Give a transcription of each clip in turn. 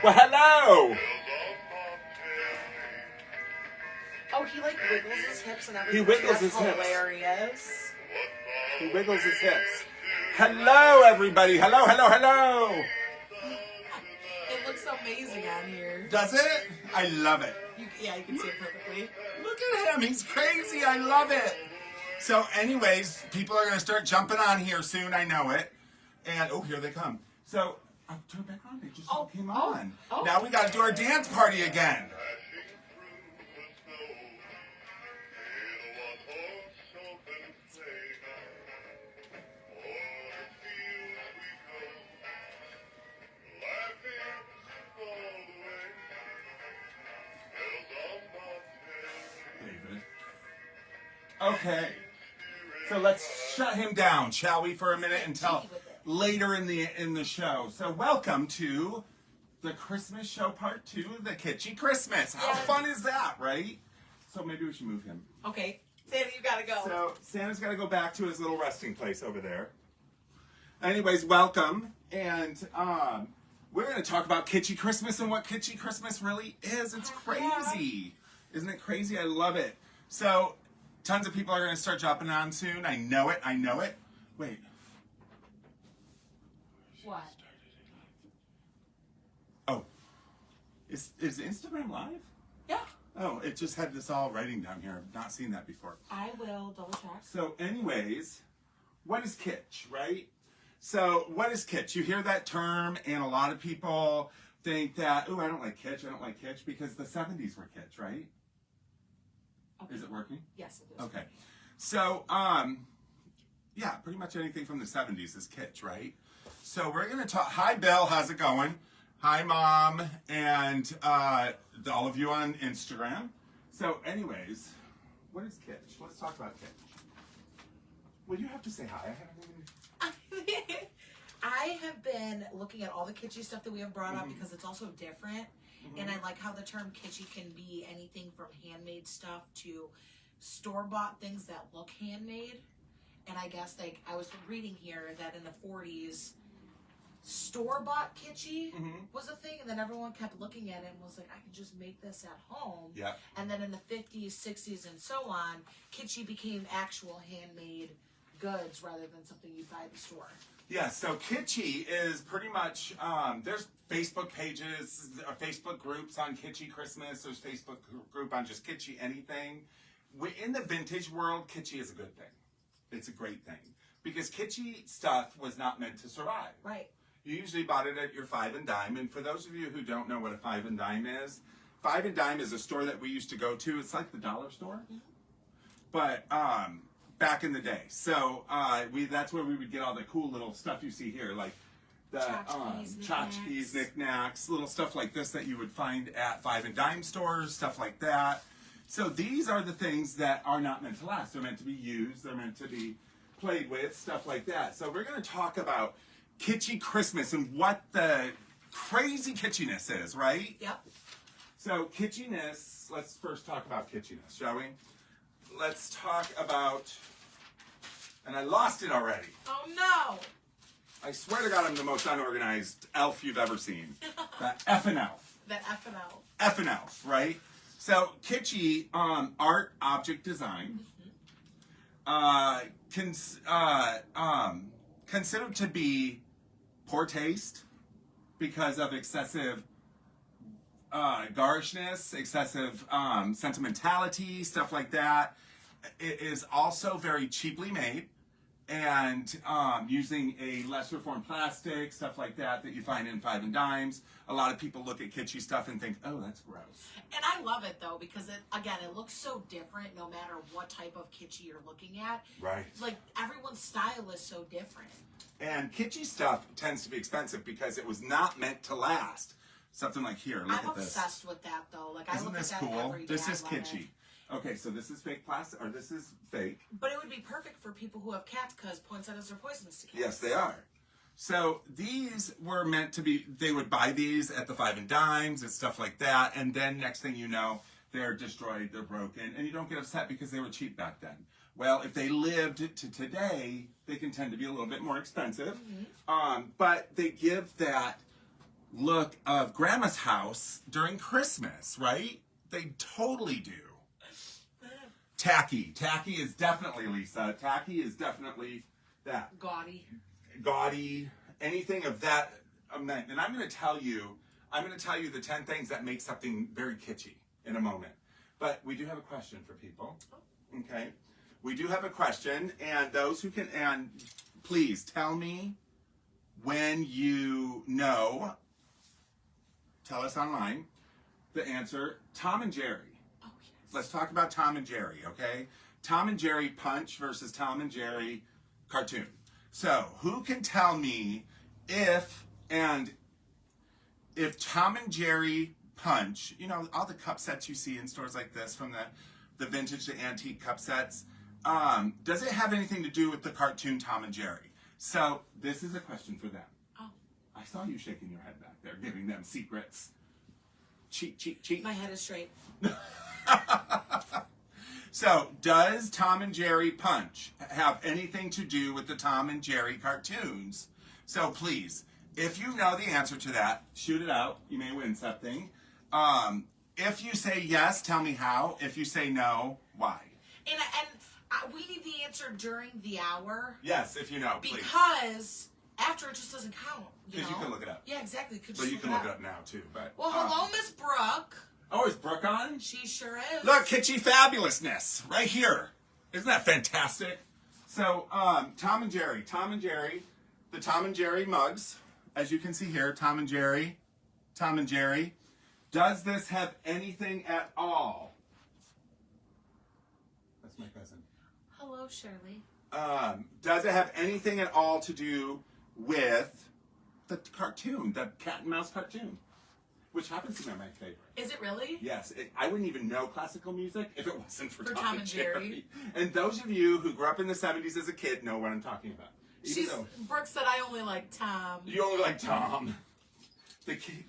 Well, hello. Oh, he like wiggles his hips and everything. He wiggles That's his hips. hilarious. He wiggles his hips. Hello, everybody. Hello, hello, hello. It looks amazing on here. Does it? I love it. Yeah, you can see it perfectly. Look at him. He's crazy. I love it. So anyways, people are going to start jumping on here soon. I know it. And, oh, here they come. So, turn back on. They just came on. Oh. Now we got to do our dance party again. David. Okay. So let's shut him down, shall we, for a minute until later in the show. So welcome to the Christmas show part 2, the Kitschy Christmas. How fun is that, right? So maybe we should move him. Okay. Santa, you gotta go. So Santa's got to go back to his little resting place over there. Anyways, welcome. And we're going to talk about Kitschy Christmas and what Kitschy Christmas really is. It's crazy. Isn't it crazy? I love it. So tons of people are going to start jumping on soon. I know it. I know it. Wait. What? Oh. Is Instagram live? Yeah. Oh, it just had this all writing down here. I've not seen that before. I will double check. So anyways, what is kitsch, right? So what is kitsch? You hear that term and a lot of people think that, oh, I don't like kitsch. I don't like kitsch because the 70s were kitsch, right? Okay. Is it working? Yes, it is. Okay. So, yeah, pretty much anything from the 70s is kitsch, right? So we're going to talk. Hi, Bill. How's it going? Hi, Mom. And all of you on Instagram. So anyways, what is kitsch? Let's talk about kitsch. Well, you have to say hi. I haven't even... I have been looking at all the kitschy stuff that we have brought up because it's also different. And I like how the term kitschy can be anything from handmade stuff to store-bought things that look handmade. And I guess, like, I was reading here that in the 40s, store-bought kitschy was a thing. And then everyone kept looking at it and was like, I can just make this at home. Yeah. And then in the 50s, 60s, and so on, kitschy became actual handmade goods rather than something you buy at the store. Yeah, so Kitschy is pretty much, there's Facebook pages, Facebook groups on Kitschy Christmas, there's Facebook group on just Kitschy anything. In the vintage world, Kitschy is a good thing. It's a great thing. Because Kitschy stuff was not meant to survive. Right. You usually bought it at your Five and Dime, and for those of you who don't know what a Five and Dime is, Five and Dime is a store that we used to go to. It's like the dollar store. But, back in the day. So that's where we would get all the cool little stuff you see here, like the tchotchkes, knickknacks, little stuff like this that you would find at Five and Dime stores, stuff like that. So these are the things that are not meant to last. They're meant to be used. They're meant to be played with, stuff like that. So we're going to talk about Kitschy Christmas and what the crazy kitschiness is, right? Yep. So kitschiness, let's first talk about kitschiness, shall we? Let's talk about, and I lost it already. Oh no! I swear to God, I'm the most unorganized elf you've ever seen. That effing elf. That effing elf. Effing elf, right? So kitschy, art, object design, considered to be poor taste because of excessive garishness, excessive sentimentality, stuff like that. It is also very cheaply made and using a lesser form plastic, stuff like that you find in Five and Dimes. A lot of people look at kitschy stuff and think, oh, that's gross. And I love it though because it looks so different no matter what type of kitschy you're looking at. Right. Like everyone's style is so different. And kitschy stuff tends to be expensive because it was not meant to last. Something like here, look at this. I'm obsessed with that though. Like Isn't I look this at that cool? every day. This is I love kitschy. it. Okay, so this is fake plastic, or this is fake. But it would be perfect for people who have cats because poinsettias are poisonous to cats. Yes, they are. So these were meant to be, they would buy these at the Five and Dimes and stuff like that, and then next thing you know, they're destroyed, they're broken, and you don't get upset because they were cheap back then. Well, if they lived to today, they can tend to be a little bit more expensive, but they give that look of Grandma's house during Christmas, right? They totally do. Tacky. Tacky is definitely, Lisa. Tacky is definitely that. Gaudy. Anything of that. And I'm going to tell you the 10 things that make something very kitschy in a moment. But we do have a question for people. Okay? We do have a question, and those who can, and please tell me when you know, tell us online, the answer, Tom and Jerry. Oh, yes. Let's talk about Tom and Jerry, okay? Tom and Jerry Punch versus Tom and Jerry cartoon. So, who can tell me if Tom and Jerry Punch, you know, all the cup sets you see in stores like this, from the vintage to antique cup sets, does it have anything to do with the cartoon Tom and Jerry? So, this is a question for them. Oh. I saw you shaking your head back there, giving them secrets. Cheat. My head is straight. So, does Tom and Jerry Punch have anything to do with the Tom and Jerry cartoons? So, please, if you know the answer to that, shoot it out. You may win something. If you say yes, tell me how. If you say no, why? And we need the answer during the hour. Yes, if you know, please. Because after it just doesn't count. Because you can look it up. Yeah, exactly. But you can look it up now, too. But well, hello, Miss Brooke. Oh, is Brooke on? She sure is. Look, kitschy fabulousness right here. Isn't that fantastic? So, Tom and Jerry. The Tom and Jerry mugs. As you can see here, Tom and Jerry. Does this have anything at all? That's my cousin. Hello, Shirley. Does it have anything at all to do with the cartoon, the cat and mouse cartoon? Which happens to be my favorite. Is it really? Yes. I wouldn't even know classical music if it wasn't for Tom and Jerry. And those of you who grew up in the 70s as a kid know what I'm talking about. Brooke said I only like Tom. You only like Tom.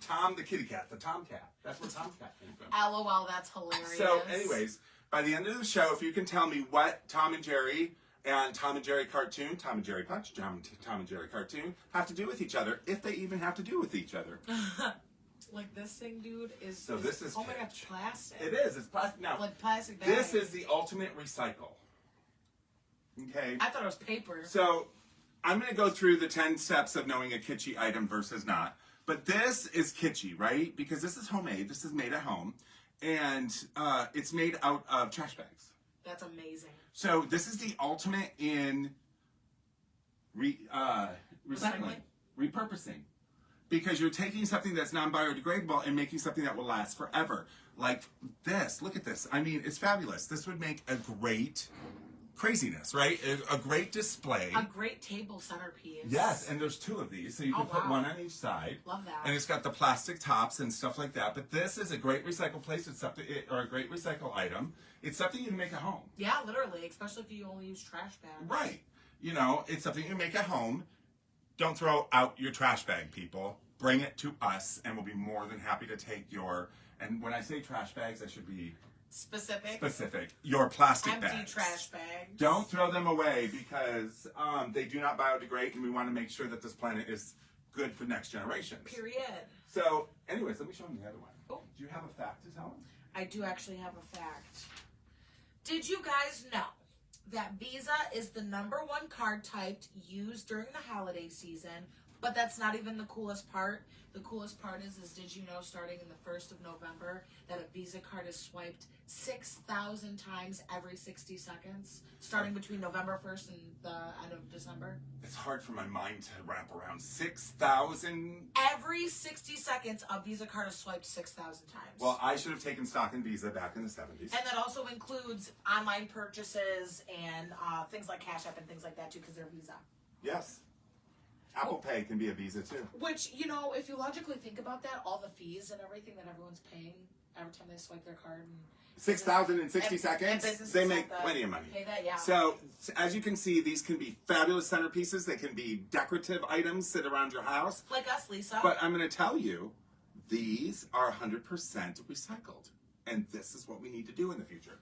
Tom the kitty cat, the Tomcat. That's where Tomcat came from. LOL, that's hilarious. So, anyways, by the end of the show, if you can tell me what Tom and Jerry cartoon, Tom and Jerry Punch, Tom and Jerry cartoon have to do with each other, if they even have to do with each other. Like this thing, dude, is... So this is... Oh my God, it's plastic. It is. It's plastic. Now, like plastic bag. This is the ultimate recycle. Okay? I thought it was paper. So, I'm going to go through the 10 steps of knowing a kitschy item versus not. But this is kitschy, right? Because this is homemade. This is made at home. And it's made out of trash bags. That's amazing. So, this is the ultimate in recycling. Repurposing. Because you're taking something that's non-biodegradable and making something that will last forever. Like this. Look at this. I mean, it's fabulous. This would make a great craziness, right? A great display. A great table centerpiece. Yes, and there's 2 of these, so you can put one on each side. Love that. And it's got the plastic tops and stuff like that. But this is a great recycle place. It's something, or a great recycle item. It's something you can make at home. Yeah, literally, especially if you only use trash bags. Right. You know, it's something you can make at home. Don't throw out your trash bag, people. Bring it to us, and we'll be more than happy to take your... And when I say trash bags, I should be... Specific. Your plastic bags. Empty trash bags. Don't throw them away because they do not biodegrade, and we want to make sure that this planet is good for next generations. Period. So, anyways, let me show them the other one. Oh. Do you have a fact to tell them? I do actually have a fact. Did you guys know that Visa is the #1 card type used during the holiday season? But that's not even the coolest part. The coolest part is did you know starting in the 1st of November that a Visa card is swiped 6,000 times every 60 seconds, starting between November 1st and the end of December? It's hard for my mind to wrap around 6,000. Every 60 seconds, a Visa card is swiped 6,000 times. Well, I should have taken stock in Visa back in the 70s. And that also includes online purchases and things like Cash App and things like that too, because they're Visa. Yes. Apple Pay can be a Visa too. Which, you know, if you logically think about that, all the fees and everything that everyone's paying every time they swipe their card. 6,060 seconds, they make plenty of money. Pay that, yeah. So, as you can see, these can be fabulous centerpieces. They can be decorative items, sit around your house. Like us, Lisa. But I'm going to tell you, these are 100% recycled. And this is what we need to do in the future.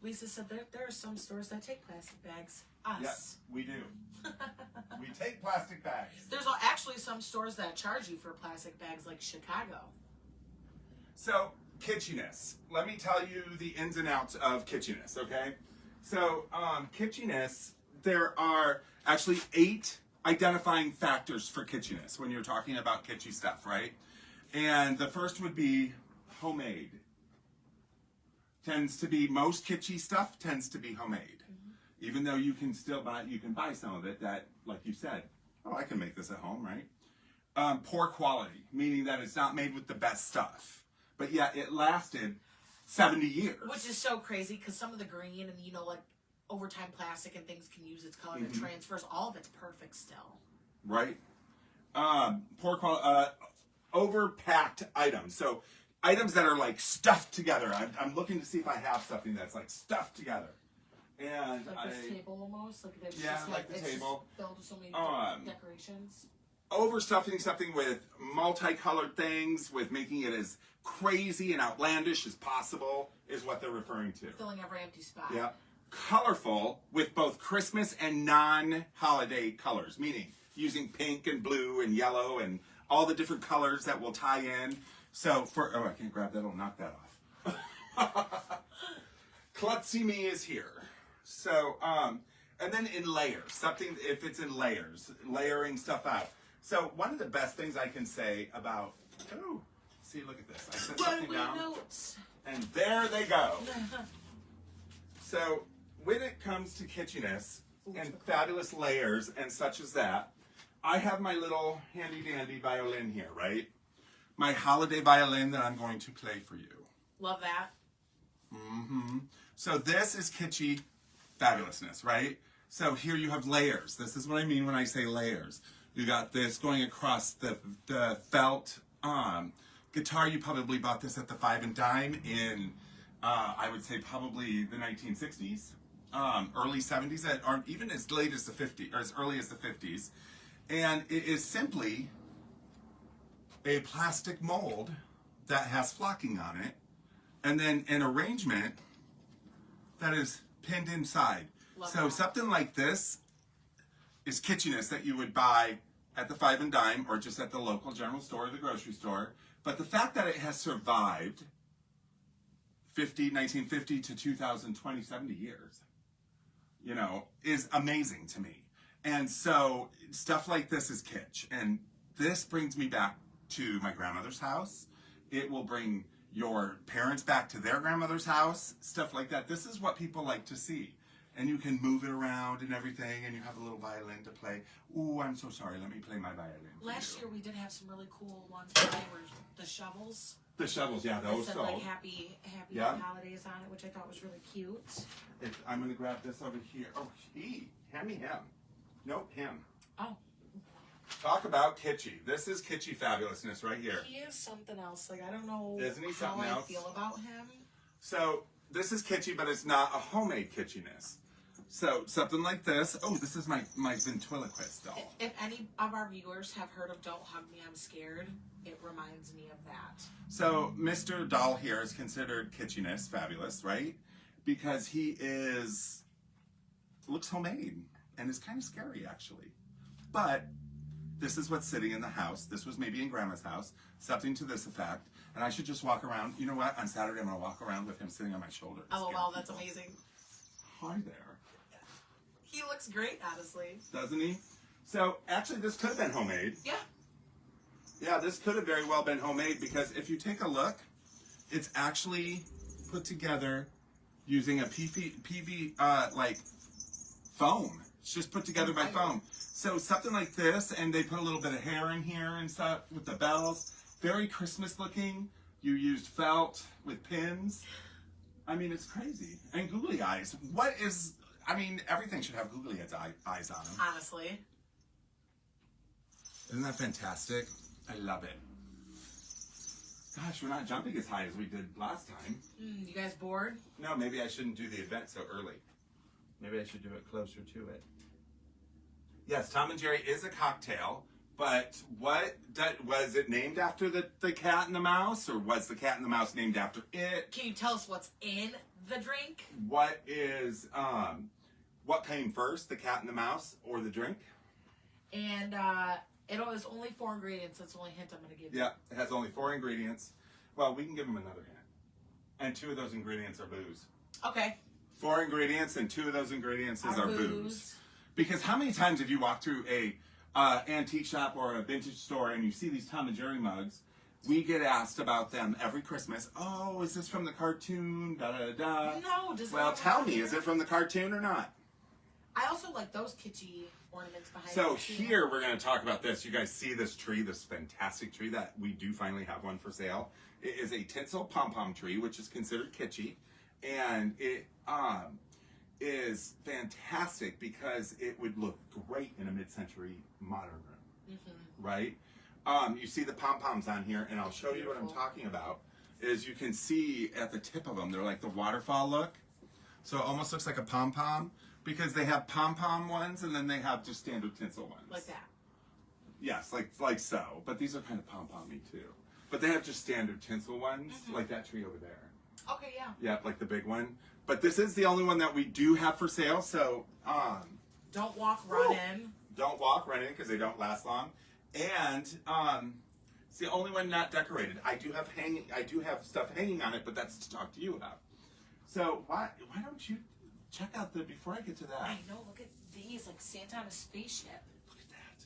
Lisa said there are some stores that take plastic bags. Us. Yes, we do. We take plastic bags. There's actually some stores that charge you for plastic bags, like Chicago. So, kitschiness. Let me tell you the ins and outs of kitschiness, okay? So, kitschiness, there are actually 8 identifying factors for kitschiness when you're talking about kitschy stuff, right? And the first would be homemade. Tends to be, most kitschy stuff tends to be homemade. Mm-hmm. Even though you can still buy some of it that, like you said, oh, I can make this at home, right? Poor quality, meaning that it's not made with the best stuff. But yet it lasted 70 years. Which is so crazy because some of the green and, you know, like overtime plastic and things can use its color and it transfers. All of it's perfect still. Right. Poor quality, overpacked items. So items that are like stuffed together. I'm looking to see if I have something that's like stuffed together. And like this table almost? Like it's yeah, just like the table. Just filled with so many decorations. Overstuffing something with multicolored things, with making it as crazy and outlandish as possible is what they're referring to. Filling every empty spot. Yeah. Colorful with both Christmas and non-holiday colors, meaning using pink and blue and yellow and all the different colors that will tie in. So I can't grab that, I'll knock that off. Klutzy me is here. So, and then in layers, something, if it's in layers, layering stuff out. So one of the best things I can say about, oh, see, look at this. I set something down, notes. and there they go. So when it comes to kitschiness and fabulous layers and such as that, I have my little handy dandy violin here, right? My holiday violin that I'm going to play for you. Love that. Mm-hmm. So this is kitschy fabulousness, right? So here you have layers. This is what I mean when I say layers. You got this going across the felt guitar. You probably bought this at the Five and Dime in, I would say probably the 1960s, early 70s, or even as late as the 50s, or as early as the 50s. And it is simply a plastic mold that has flocking on it, and then an arrangement that is pinned inside. Love so that. Something like this is kitschiness that you would buy at the Five and Dime or just at the local general store or the grocery store. But the fact that it has survived 1950 to 2020, 70 years, you know, is amazing to me. And so stuff like this is kitsch. And this brings me back to my grandmother's house. It will bring your parents back to their grandmother's house, stuff like that. This is what people like to see. And you can move it around and everything, and you have a little violin to play. Ooh, I'm so sorry. Let me play my violin. Last year we did have some really cool ones. They were the shovels. The shovels, yeah, those said sold. like happy Yeah. holidays on it, which I thought was really cute. I'm going to grab this over here. Oh, hand me him. Nope, him. Oh. Talk about kitschy. This is kitschy fabulousness right here. He is something else. Like, I don't know Isn't he how something I else? feel about him. So this is kitschy, but it's not a homemade kitschiness. So something like this. Oh, this is my ventriloquist doll. If any of our viewers have heard of Don't Hug Me, I'm Scared, it reminds me of that. So Mr. Doll here is considered kitschiness fabulous, right? Because he looks homemade and is kind of scary actually. But this is what's sitting in the house. This was maybe in Grandma's house, something to this effect. And I should just walk around. You know what? On Saturday, I'm going to walk around with him sitting on my shoulder. Oh, wow, that's amazing. Hi there. He looks great, honestly. Doesn't he? So, actually, this could have been homemade. Yeah. Yeah, this could have very well been homemade because if you take a look, it's actually put together using a like foam. It's just put together by foam. So something like this, and they put a little bit of hair in here and stuff with the bells. Very Christmas looking. You used felt with pins. I mean, it's crazy. And googly eyes. Everything should have googly eyes on them. Honestly. Isn't that fantastic? I love it. Gosh, we're not jumping as high as we did last time. You guys bored? No, maybe I shouldn't do the event so early. Maybe I should do it closer to it. Yes, Tom and Jerry is a cocktail, but was it named after the cat and the mouse, or was the cat and the mouse named after it? Can you tell us what's in the drink. What came first, the cat and the mouse or the drink? And it was only 4 ingredients. That's the only hint I'm going to give you. Yeah, it has only 4 ingredients. Well, we can give them another hint. And 2 of those ingredients are booze. Okay. 4 ingredients, and 2 of those ingredients are booze. Because how many times have you walked through a antique shop or a vintage store and you see these Tom and Jerry mugs? We get asked about them every Christmas. Oh, is this from the cartoon? Da da da. No, well, tell me, is it from the cartoon or not? I also like those kitschy ornaments behind. So here we're going to talk about this. You guys see this tree, this fantastic tree that we do finally have one for sale. It is a tinsel pom-pom tree, which is considered kitschy, and it is fantastic because it would look great in a mid-century modern room, right? You see the pom-poms on here, and I'll show you what I'm talking about. Is you can see at the tip of them, they're like the waterfall look. So it almost looks like a pom-pom because they have pom-pom ones and then they have just standard tinsel ones. Like that. Yes, like so. But these are kind of pom-pommy too. But they have just standard tinsel ones, like that tree over there. Okay, yeah. Yeah, like the big one. But this is the only one that we do have for sale. So don't walk, run in. Don't walk, run in because they don't last long. And it's the only one not decorated. I do have stuff hanging on it, but that's to talk to you about. So why don't you check out before I get to that? I know. Look at these, like Santa on a spaceship. Look at that.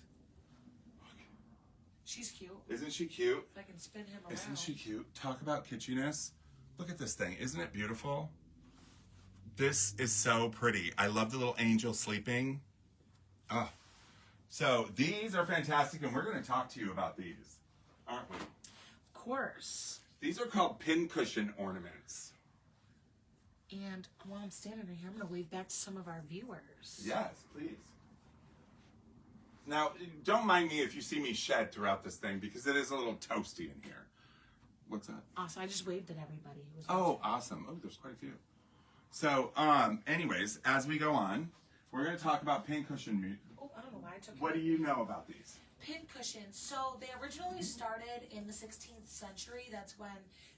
Look. She's cute. Isn't she cute? If I can spin him around. Isn't she cute? Talk about kitschiness. Look at this thing. Isn't it beautiful? This is so pretty. I love the little angel sleeping. Oh. So these are fantastic, and we're going to talk to you about these, aren't we? Of course. These are called pincushion ornaments. And while I'm standing right here, I'm going to wave back to some of our viewers. Yes, please. Now, don't mind me if you see me shed throughout this thing, because it is a little toasty in here. What's that? Awesome. I just waved at everybody who was watching. Awesome. Oh, there's quite a few. So, anyways, as we go on, we're going to talk about pincushion. Oh, I don't know why I took it. What do you know about these? Pincushions. So they originally started in the 16th century. That's when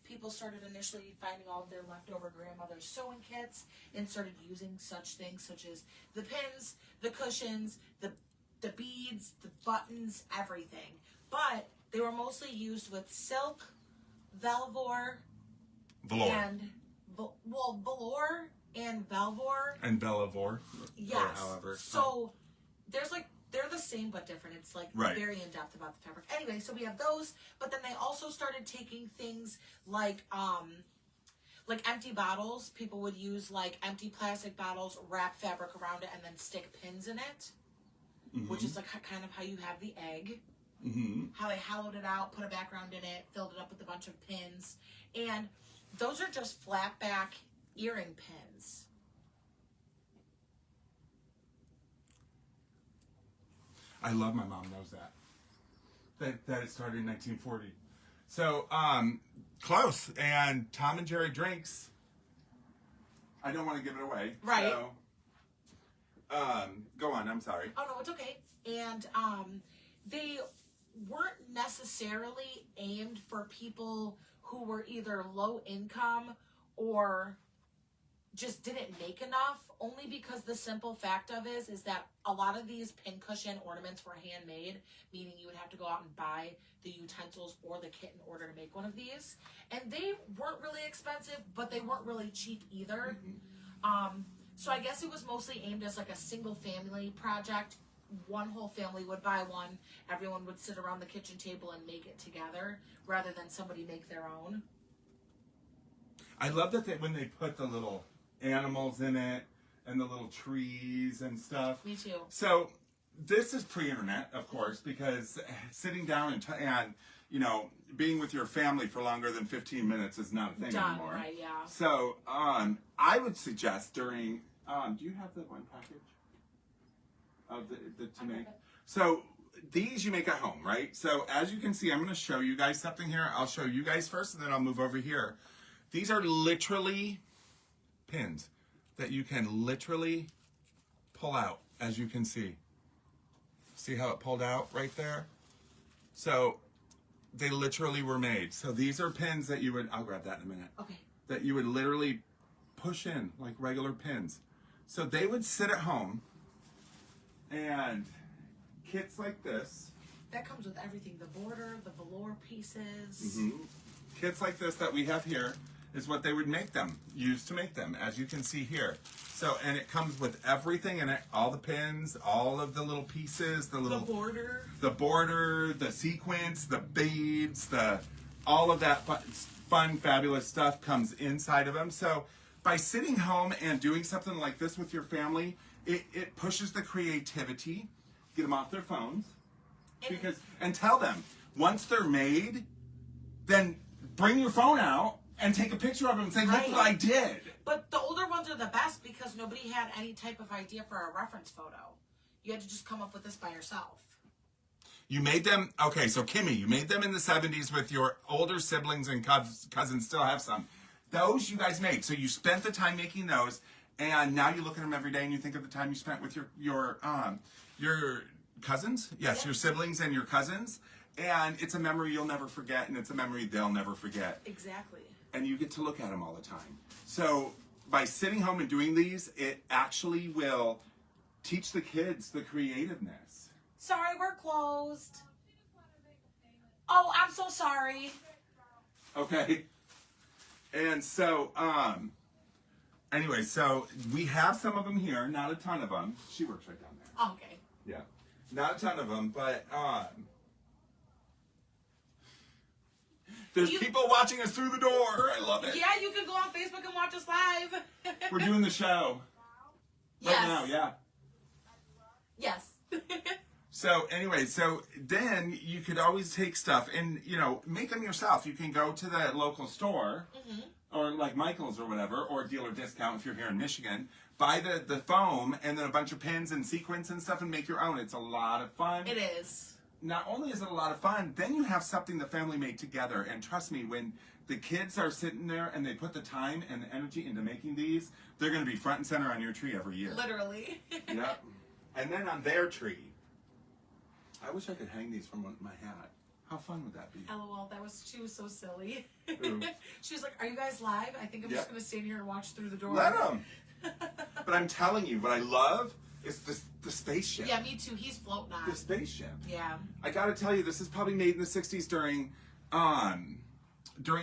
people started initially finding all of their leftover grandmother's sewing kits and started using such things such as the pins, the cushions, the beads, the buttons, everything. But they were mostly used with silk, velour, and velour and velvor. And bellavor. Yes. However. So there's like, they're the same but different. It's like very in depth about the fabric. Anyway, so we have those, but then they also started taking things like empty bottles. People would use like empty plastic bottles, wrap fabric around it, and then stick pins in it, which is like kind of how you have the egg. How they hollowed it out, put a background in it, filled it up with a bunch of pins, and those are just flat back earring pins. I love my mom knows that it started in 1940. So, close. And Tom and Jerry drinks. I don't want to give it away. Right. So, go on. I'm sorry. Oh, no, it's okay. And they weren't necessarily aimed for people who were either low income or just didn't make enough, only because the simple fact of is that a lot of these pincushion ornaments were handmade, meaning you would have to go out and buy the utensils or the kit in order to make one of these. And they weren't really expensive, but they weren't really cheap either. So I guess it was mostly aimed as like a single family project. One whole family would buy one, everyone would sit around the kitchen table and make it together, rather than somebody make their own. I love that when they put the little animals in it and the little trees and stuff. Me too. So this is pre-internet, of course, because sitting down and you know, being with your family for longer than 15 minutes is not a thing anymore. Right, yeah. So I would suggest during. Do you have the one package of the to make? So these you make at home, right? So as you can see, I'm going to show you guys something here. I'll show you guys first, and then I'll move over here. These are literally pins that you can literally pull out, as you can see. See how it pulled out right there? So they literally were made. So these are pins that you would, I'll grab that in a minute. Okay. That you would literally push in like regular pins. So they would sit at home and kits like this. That comes with everything. The border, the velour pieces. Kits like this that we have here is what they would make them, use to make them, as you can see here. So, and it comes with everything in it, all the pins, all of the little pieces, the border, the sequins, the beads, all of that fun, fabulous stuff comes inside of them. So by sitting home and doing something like this with your family, it pushes the creativity, get them off their phones, and tell them, once they're made, then bring your phone out and take a picture of them and say, look what I did. But the older ones are the best because nobody had any type of idea for a reference photo. You had to just come up with this by yourself. You made them, okay, so Kimmy, you made them in the 70s with your older siblings and cousins still have some. Those you guys made. So you spent the time making those, and now you look at them every day and you think of the time you spent with your cousins? Yes, your siblings and your cousins. And it's a memory you'll never forget, and it's a memory they'll never forget. Exactly. And you get to look at them all the time. So by sitting home and doing these, it actually will teach the kids the creativeness. Sorry, we're closed. Oh, I'm so sorry. Okay. And so, anyway, so we have some of them here, not a ton of them. She works right down there. Oh, okay. Yeah. Not a ton of them, but, there's people watching us through the door. I love it. Yeah, you can go on Facebook and watch us live. We're doing the show. Yes. Right now, yeah. Yes. So anyway, so then you could always take stuff and, make them yourself. You can go to the local store or like Michael's or whatever, or dealer discount if you're here in Michigan. Buy the foam and then a bunch of pins and sequins and stuff and make your own. It's a lot of fun. It is. Not only is it a lot of fun, then you have something the family made together. And trust me, when the kids are sitting there and they put the time and the energy into making these, they're going to be front and center on your tree every year. Literally. Yep. And then on their tree. I wish I could hang these from my hat. How fun would that be? LOL, she was so silly. Ooh. She was like, are you guys live? I think I'm just going to stand here and watch through the door. Let them. But I'm telling you, what I love is the spaceship. Yeah, me too. He's floating on. The spaceship. Yeah. I gotta tell you, this is probably made in the 60s during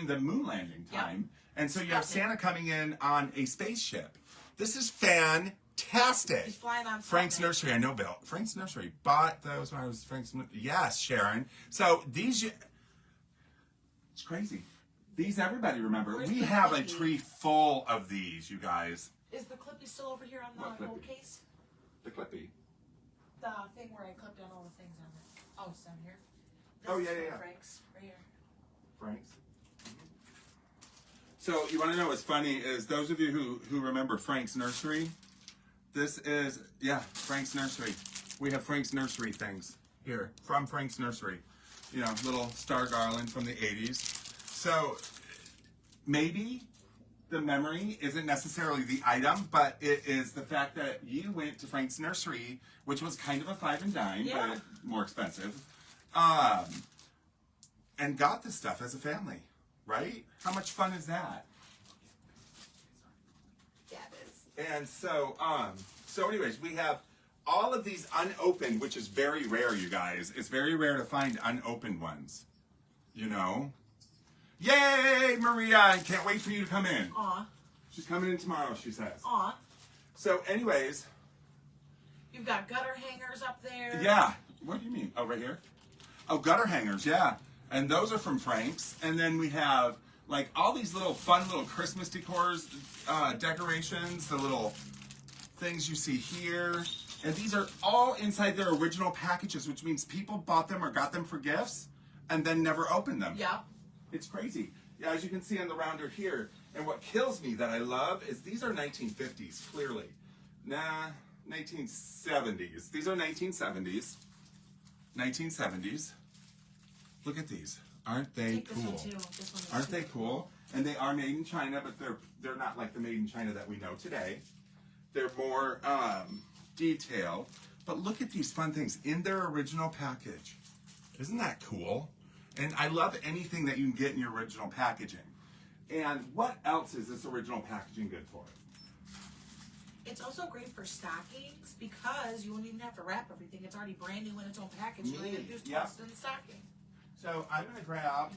the moon landing time. Yep. And so you have Santa coming in on a spaceship. This is fantastic. He's flying on Frank's Nursery, I know Bill. Frank's Nursery bought those when I was yes, Sharon. So these, it's crazy. These everybody remember. We have a tree full of these, you guys. Is the Clippy still over here on the old case? The Clippy. The thing where I clipped down all the things on it. Oh, it's down here. This is from Frank's, right here. Frank's. So you want to know what's funny is those of you who remember Frank's Nursery, this is, Frank's Nursery. We have Frank's Nursery things here from Frank's Nursery. Little Star Garland from the 80s. So maybe the memory isn't necessarily the item, but it is the fact that you went to Frank's Nursery, which was kind of a 5 and dime, but more expensive, and got the stuff as a family, right? How much fun is that? Yeah, it is. And so anyways, we have all of these unopened, which is very rare, you guys. It's very rare to find unopened ones, Yay, Maria! I can't wait for you to come in. Aw. She's coming in tomorrow, she says. Aw. So, anyways. You've got gutter hangers up there. Yeah. What do you mean? Oh, right here? Oh, gutter hangers, yeah. And those are from Frank's. And then we have, like, all these fun little Christmas decors, decorations, the little things you see here. And these are all inside their original packages, which means people bought them or got them for gifts and then never opened them. Yeah. It's crazy. Yeah, as you can see on the rounder here. And what kills me that I love is these are 1950s, clearly. Nah, 1970s. These are 1970s. 1970s. Look at these. Aren't they cool? This one too. This one is Aren't they cool? And they are made in China, but they're not like the made in China that we know today. They're more detailed. But look at these fun things in their original package. Isn't that cool? And I love anything that you can get in your original packaging. And what else is this original packaging good for? It's also great for stockings because you won't even have to wrap everything. It's already brand new in its own package. You only have to just toss it in the stocking. So I'm going to grab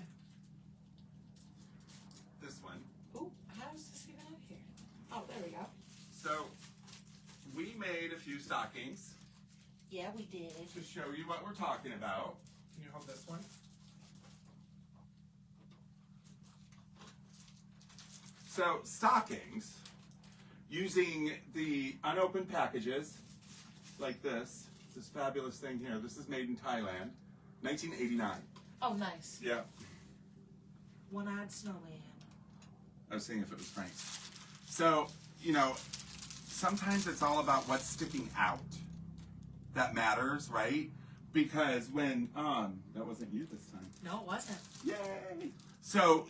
this one. Ooh, how is this even in here? Oh, there we go. So we made a few stockings Yeah, we did. to show you what we're talking about. Can you hold this one? So stockings, using the unopened packages like this fabulous thing here. This is made in Thailand, 1989. Oh, nice. Yeah. One-eyed snowman. I was seeing if it was Frank's. So, you know, sometimes it's all about what's sticking out that matters, right? Because when, that wasn't you this time. No, it wasn't. Yay! So,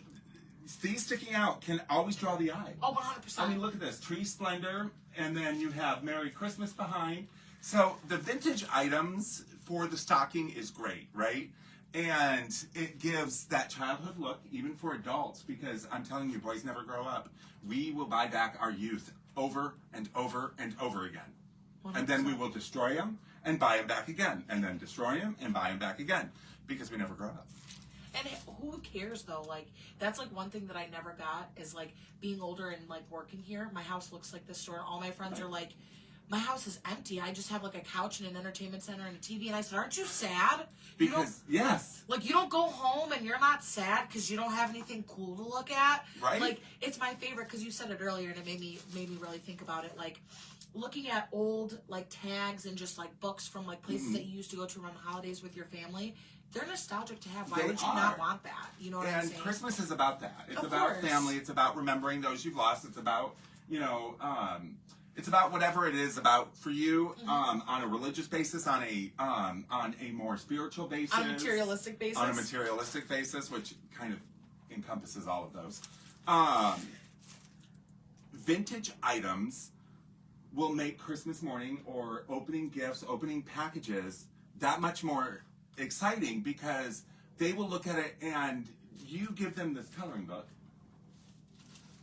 these sticking out can always draw the eye. Oh, 100%. I mean, look at this. Tree Splendor, and then you have Merry Christmas behind. So, the vintage items for the stocking is great, right? And it gives that childhood look, even for adults, because I'm telling you, boys never grow up. We will buy back our youth over and over and over again. 100%. And then we will destroy them and buy them back again. And then destroy them and buy them back again. Because we never grow up. And who cares though? Like, that's like one thing that I never got is like being older and like working here. My house looks like this store. All my friends are like, my house is empty. I just have like a couch and an entertainment center and a TV. And I said, aren't you sad? Because, yes. Like, you don't go home and you're not sad because you don't have anything cool to look at. Right. Like, it's my favorite because you said it earlier and it made me really think about it. Like, looking at old, like, tags and just, like, books from, like, places that you used to go to around the holidays with your family. They're nostalgic to have. Why would you not want that? You know what I'm saying? And Christmas is about that. It's Of about course. family. It's about remembering those you've lost. It's about, you know, it's about whatever it is about for you, on a religious basis, on a more spiritual basis, On a materialistic basis. on a materialistic basis, which kind of encompasses all of those. Vintage items will make Christmas morning or opening gifts, opening packages that much more exciting because they will look at it and you give them this coloring book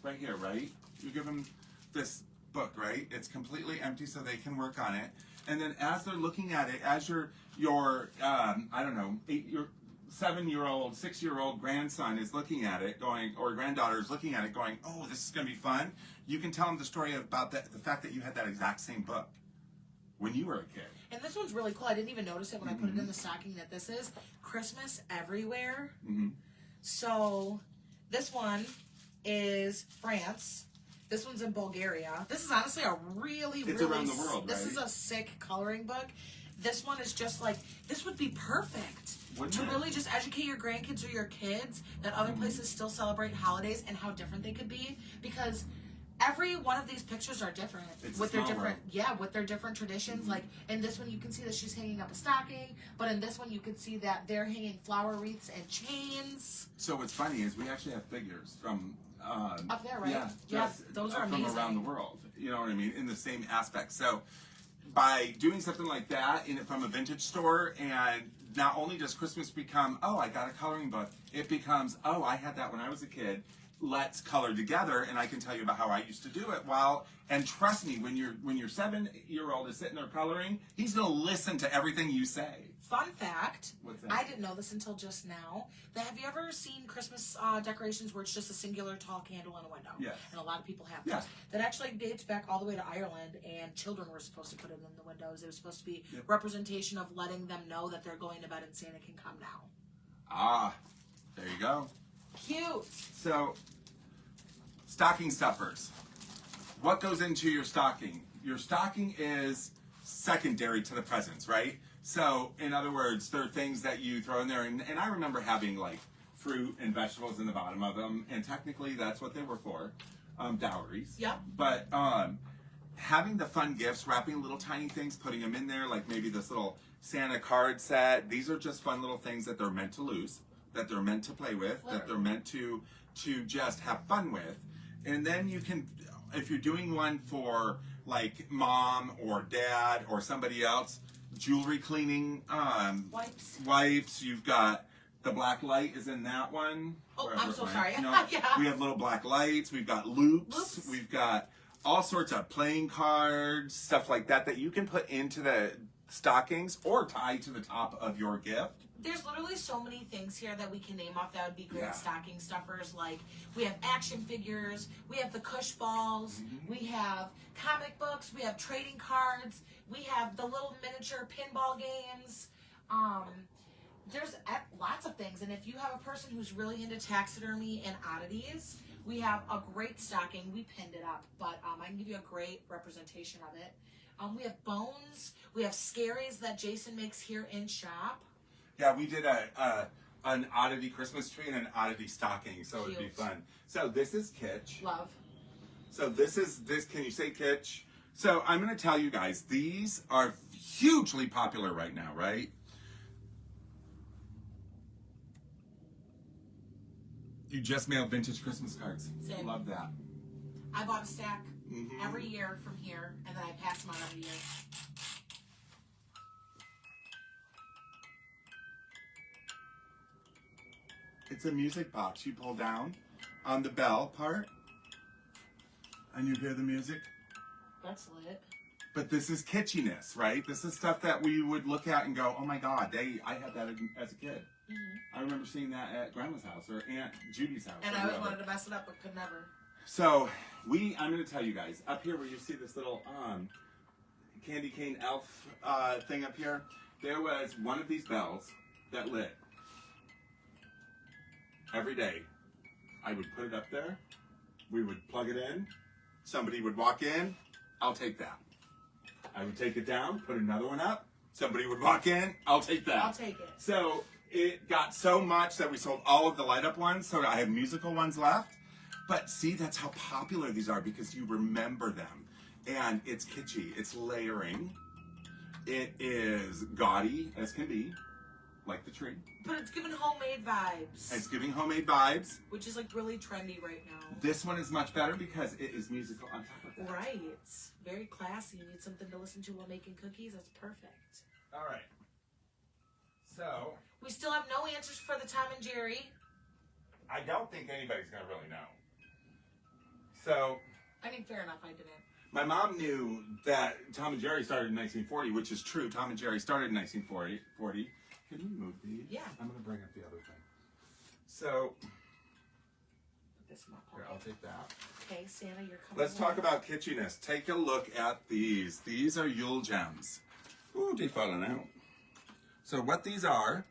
right here, right? You give them this book, right? It's completely empty so they can work on it. And then as they're looking at it, as your I don't know, 7-year-old, 6-year-old grandson is looking at it going, or granddaughter is looking at it going, oh, this is going to be fun. You can tell them the story about the fact that you had that exact same book when you were a kid. And this one's really cool. I didn't even notice it when I put it in the stocking that this is Christmas Everywhere. So this one is France. This one's in Bulgaria. This is honestly a really around the world, This right? is a sick coloring book. This one is just like, this would be perfect. Wouldn't to it? really just educate your grandkids or your kids that other places still celebrate holidays and how different they could be. Because every one of these pictures are different It's with a their small different world. with their different traditions. Like in this one you can see that she's hanging up a stocking, but in this one you can see that they're hanging flower wreaths and chains. So what's funny is we actually have figures from Up there, right? Yeah, Yeah, just those are from amazing. around the world. You know what I mean? In the same aspect. So by doing something like that from a vintage store, and not only does Christmas become, oh, I got a coloring book, it becomes, oh, I had that when I was a kid. Let's color together, and I can tell you about how I used to do it. And trust me, when your 7-year-old is sitting there coloring, he's gonna listen to everything you say. Fun fact, What's that? I didn't know this until just now. Have you ever seen Christmas decorations where it's just a singular tall candle in a window? Yes. And a lot of people have Yeah. those. That actually dates back all the way to Ireland, and children were supposed to put it in the windows. It was supposed to be representation of letting them know that they're going to bed and Santa can come now. Ah, there you go. Cute. So, stocking stuffers. What goes into your stocking? Your stocking is secondary to the presents, right? So, in other words, there are things that you throw in there, and I remember having like fruit and vegetables in the bottom of them, and technically that's what they were for, dowries. Yep. But having the fun gifts, wrapping little tiny things, putting them in there, like maybe this little Santa card set. These are just fun little things that they're meant to lose, that they're meant to play with, that they're meant to just have fun with. And then you can, if you're doing one for like mom or dad or somebody else, jewelry cleaning, Wipes. wipes. You've got The black light is in that one. Oh, I'm so sorry. No, Yeah. We have little black lights. We've got loops. We've got all sorts of playing cards, stuff like that that you can put into the stockings or tie to the top of your gift. There's literally so many things here that we can name off that would be great Yeah. stocking stuffers. Like, we have action figures, we have the Kush balls, we have comic books, we have trading cards, we have the little miniature pinball games. There's lots of things. And if you have a person who's really into taxidermy and oddities, we have a great stocking. We pinned it up, but I can give you a great representation of it. We have bones. We have scaries that Jason makes here in shop. Yeah, we did an oddity Christmas tree and an oddity stocking, so it'd be Cute. fun. So this is Kitsch. Love. So this. Can you say Kitsch? So I'm going to tell you guys, these are hugely popular right now, right? You just mailed vintage Christmas cards. Same. Love that. I bought a stack Mhm. every year from here, and then I pass them on every year. It's a music box you pull down on the bell part, and you hear the music. That's lit. But this is kitschiness, right? This is stuff that we would look at and go, "Oh my God, I had that as a kid." I remember seeing that at Grandma's house or Aunt Judy's house. And or I always whoever. wanted to mess it up, but could never. So I'm going to tell you guys up here where you see this little candy cane elf thing up here. There was one of these bells that lit every day. I would put it up there. We would plug it in. Somebody would walk in. I'll take that. I would take it down, put another one up. Somebody would walk in. I'll take that. I'll take it. So it got so much that we sold all of the light up ones. So I have musical ones left. But see, that's how popular these are because you remember them. And it's kitschy. It's layering. It is gaudy as can be, like the tree. But it's giving homemade vibes. It's giving homemade vibes. Which is like really trendy right now. This one is much better because it is musical on top of that. Right. It's very classy. You need something to listen to while making cookies. That's perfect. All right. So We still have no answers for the Tom and Jerry. I don't think anybody's going to really know. So I mean, fair enough, I didn't. my mom knew that Tom and Jerry started in 1940, which is true. Tom and Jerry started in 1940. Can you move these? Yeah. I'm going to bring up the other thing. So Put this in my here, pocket. I'll take that. Okay, Santa, you're coming. Let's talk along. about kitschiness. Take a look at these. These are Yule gems. Ooh, they falling out. So what these are,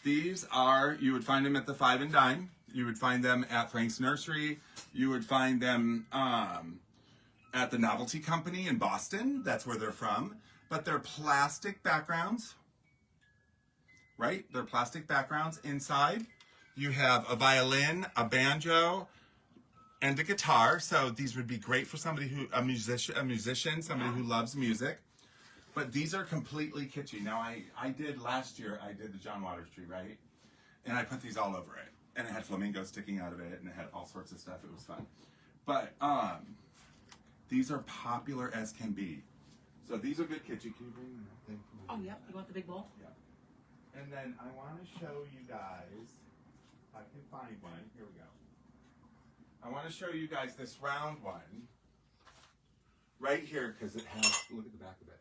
you would find them at the 5 and Dime. You would find them at Frank's Nursery. You would find them at the Novelty Company in Boston. That's where they're from. But they're plastic backgrounds, right? They're plastic backgrounds. Inside, you have a violin, a banjo, and a guitar. So these would be great for somebody a musician, somebody who loves music. But these are completely kitschy. Now, last year, I did the John Waters tree, right? And I put these all over it. And it had flamingos sticking out of it, and it had all sorts of stuff. It was fun. But these are popular as can be. So these are good kitschy. Can you bring that thing for me? Oh, yep. You want the big bowl? Yeah. And then I want to show you guys, if I can find one. Here we go. I want to show you guys this round one. Right here, because it has, look at the back of it.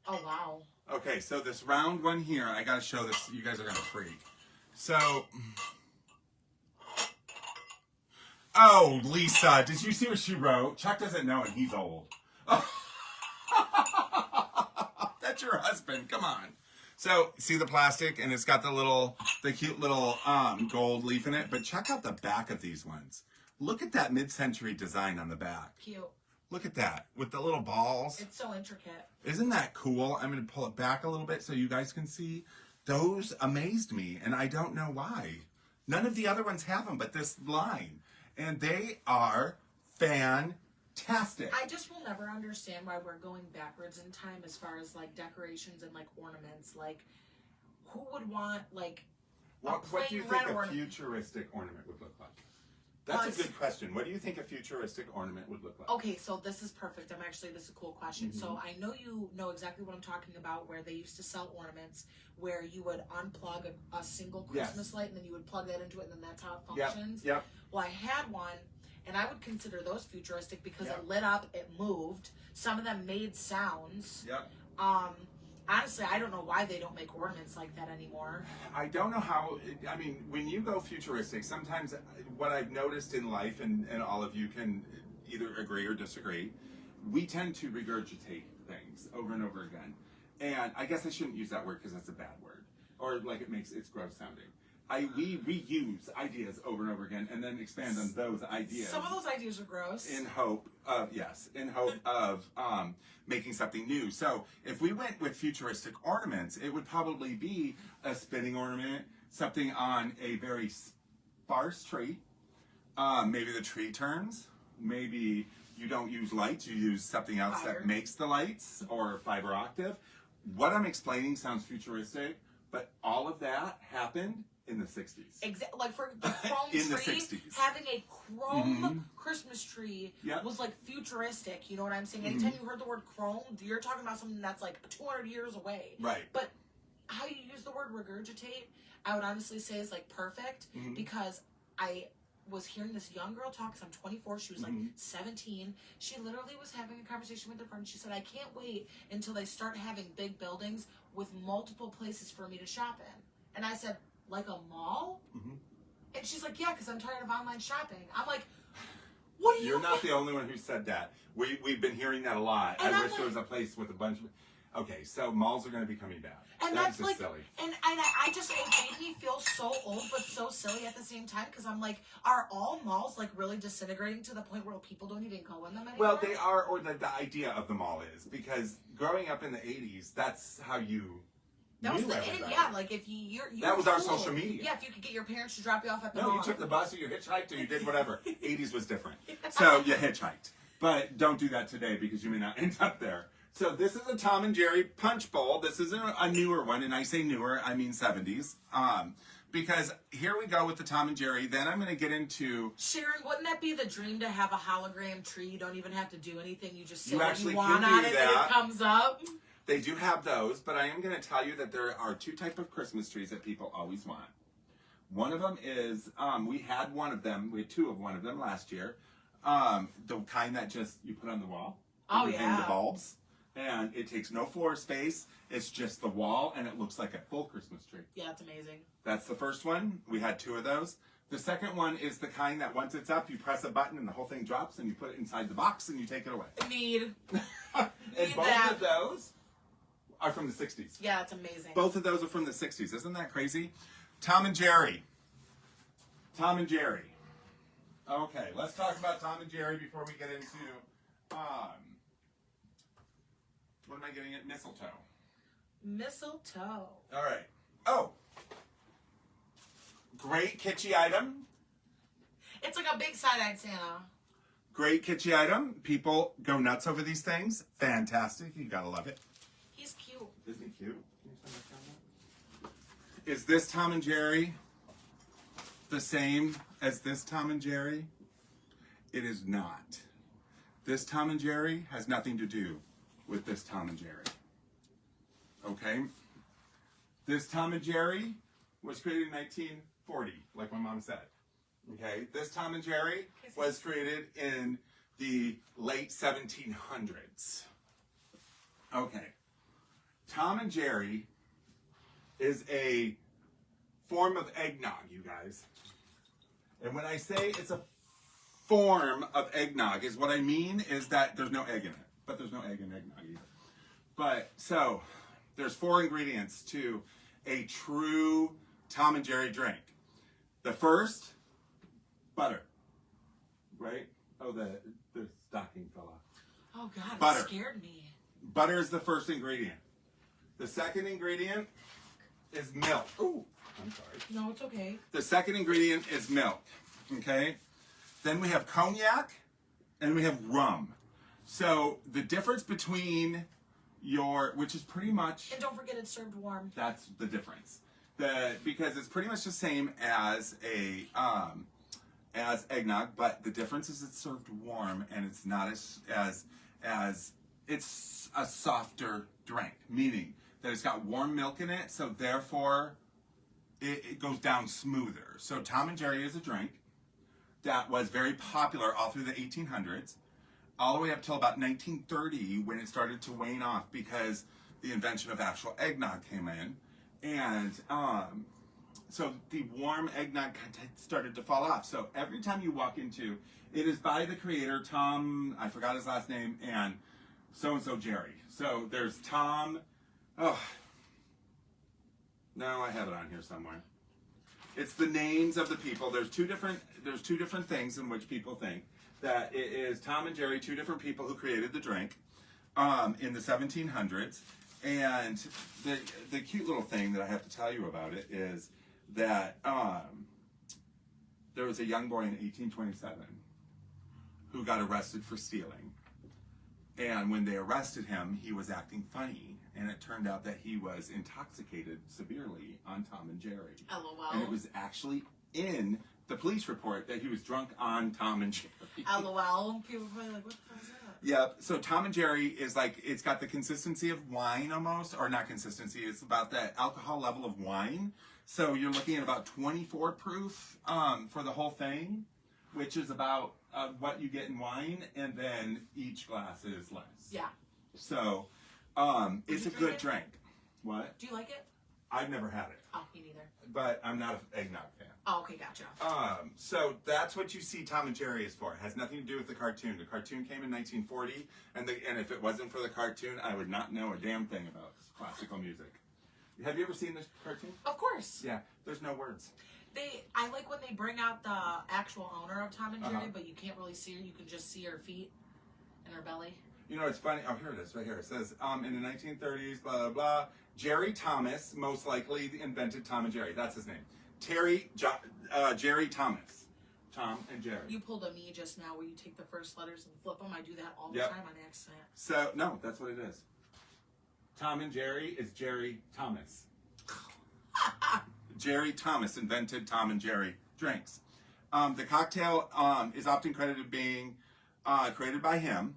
Oh, wow. Okay, so this round one here, I gotta show this. You guys are gonna freak. So, oh, Lisa, did you see what she wrote? Chuck doesn't know, and he's old. That's your husband. Come on. So, see the plastic, and it's got the cute little gold leaf in it. But check out the back of these ones. Look at that mid-century design on the back. Cute. Look at that with the little balls. It's so intricate. Isn't that cool? I'm going to pull it back a little bit so you guys can see. Those amazed me, and I don't know why. None of the other ones have them, but this line. And they are fantastic. I just will never understand why we're going backwards in time as far as like decorations and like ornaments. Like, who would want like What do you plain think red a ornament? futuristic ornament would look like? That's Plus- a good question. What do you think a futuristic ornament would look like? Okay, so this is perfect. This is a cool question. Mm-hmm. So I know you know exactly what I'm talking about, where they used to sell ornaments where you would unplug a single Christmas light and then you would plug that into it and then that's how it functions. Yep. Well, I had one and I would consider those futuristic because Yep. it lit up, it moved. Some of them made sounds. Yep. Honestly, I don't know why they don't make ornaments like that anymore. I don't know how, I mean, when you go futuristic, sometimes what I've noticed in life, and all of you can either agree or disagree, we tend to regurgitate things over and over again. And I guess I shouldn't use that word because that's a bad word. Or like it's gross sounding. We reuse ideas over and over again and then expand on those ideas. Some of those ideas are gross. In hope of making something new. So if we went with futuristic ornaments, it would probably be a spinning ornament, something on a very sparse tree. Maybe the tree turns. Maybe you don't use lights, you use something else Fiber. that makes the lights, or fiber octave. What I'm explaining sounds futuristic, but all of that happened in the 60s. Like for the chrome In the tree, 60s. having a chrome Christmas tree Yep. was like futuristic. You know what I'm saying? Anytime you heard the word chrome, you're talking about something that's like 200 years away. Right. But how you use the word regurgitate, I would honestly say is like perfect because I was hearing this young girl talk, because I'm 24, she was like 17. She literally was having a conversation with her friend. She said, I can't wait until they start having big buildings with multiple places for me to shop in. And I said, like a mall? And she's like, yeah, because I'm tired of online shopping. I'm like, what do you You're not the only one who said that. We've been hearing that a lot. And I I'm wish there like- was a place with a bunch of... Okay, so malls are going to be coming back. And That's that's just like, silly. and I just, it made me feel so old, but so silly at the same time, because I'm like, are all malls like really disintegrating to the point where people don't even go in them anymore? Well, they are, or the idea of the mall is, because growing up in the 80s, that's how you that was knew the everybody. yeah, like if you That were was our cool. social media. Yeah, if you could get your parents to drop you off at the No, mall. you took the bus, or you hitchhiked, or you did whatever. 80s was different. So you hitchhiked. But don't do that today, because you may not end up there. So this is a Tom and Jerry punch bowl. This is a newer one, and I say newer, I mean 70s. Because here we go with the Tom and Jerry. Then I'm going to get into... Sharon, wouldn't that be the dream to have a hologram tree? You don't even have to do anything. You just say You what actually you want can on do it and that. it comes up. They do have those, but I am going to tell you that there are two types of Christmas trees that people always want. One of them is, we had two of one of them last year. The kind that just you put on the wall. Oh, You hang yeah. the bulbs. And it takes no floor space. It's just the wall, and it looks like a full Christmas tree. Yeah, it's amazing. That's the first one. We had two of those. The second one is the kind that once it's up, you press a button and the whole thing drops, and you put it inside the box, and you take it away. Need. And Need both that. of those are from the 60s. Yeah, it's amazing. Both of those are from the 60s. Isn't that crazy? Tom and Jerry. Tom and Jerry. Okay, let's talk about Tom and Jerry before we get into, what am I getting at? Mistletoe. Mistletoe. All right. Oh. Great kitschy item. It's like a big side-eyed Santa. Great kitschy item. People go nuts over these things. Fantastic. You gotta love it. He's cute. Isn't he cute? Can you turn that camera? Is this Tom and Jerry the same as this Tom and Jerry? It is not. This Tom and Jerry has nothing to do with this Tom and Jerry. Okay? This Tom and Jerry was created in 1940, like my mom said. Okay? This Tom and Jerry was created in the late 1700s. Okay. Tom and Jerry is a form of eggnog, you guys. And when I say it's a form of eggnog, is what I mean is that there's no egg in it. But there's no egg in eggnog either. But, so, there's 4 ingredients to a true Tom and Jerry drink. The first, butter. Right? Oh, the stocking fell off. Oh, God, Butter. it scared me. Butter is the first ingredient. The second ingredient is milk. Ooh, I'm sorry. No, it's okay. The second ingredient is milk. Okay? Then we have cognac and we have rum. So the difference between which is pretty much, And don't forget it's served warm. that's the difference. Because it's pretty much the same as as eggnog, but the difference is it's served warm and it's not as it's a softer drink, meaning that it's got warm milk in it, so therefore it goes down smoother. So Tom and Jerry is a drink that was very popular all through the 1800s, all the way up till about 1930 when it started to wane off because the invention of actual eggnog came in. And so the warm eggnog started to fall off. So every time you walk into, it is by the creator, Tom, I forgot his last name, and so-and-so Jerry. So there's Tom, oh, no, I have it on here somewhere. It's the names of the people. There's two different things in which people think that it is Tom and Jerry, two different people who created the drink in the 1700s. And the cute little thing that I have to tell you about it is that there was a young boy in 1827 who got arrested for stealing. And when they arrested him, he was acting funny. And it turned out that he was intoxicated severely on Tom and Jerry. LOL. And it was actually in the police report that he was drunk on Tom and Jerry. LOL. People were probably like, what the hell is that? Yep. So Tom and Jerry is like, it's got the consistency of wine almost, or not consistency, it's about the alcohol level of wine. So you're looking at about 24 proof for the whole thing, which is about what you get in wine, and then each glass is less. Yeah. So it's a good drink. What? Do you like it? I've never had it. Oh, me neither. But I'm not an eggnog fan. Oh, okay, gotcha. So that's what you see Tom and Jerry is for. It has nothing to do with the cartoon. The cartoon came in 1940, and if it wasn't for the cartoon, I would not know a damn thing about classical music. Have you ever seen this cartoon? Of course. Yeah, there's no words. I like when they bring out the actual owner of Tom and Jerry, Uh-huh. but you can't really see her. You can just see her feet and her belly. You know, it's funny. Oh, here it is, right here. It says, in the 1930s, blah, blah, blah. Jerry Thomas most likely invented Tom and Jerry. That's his name. Jerry Thomas. Tom and Jerry. You pulled a me just now where you take the first letters and flip them. I do that all the Yep. time on accident. So, no, that's what it is. Tom and Jerry is Jerry Thomas. Jerry Thomas invented Tom and Jerry drinks. The cocktail is often credited being created by him.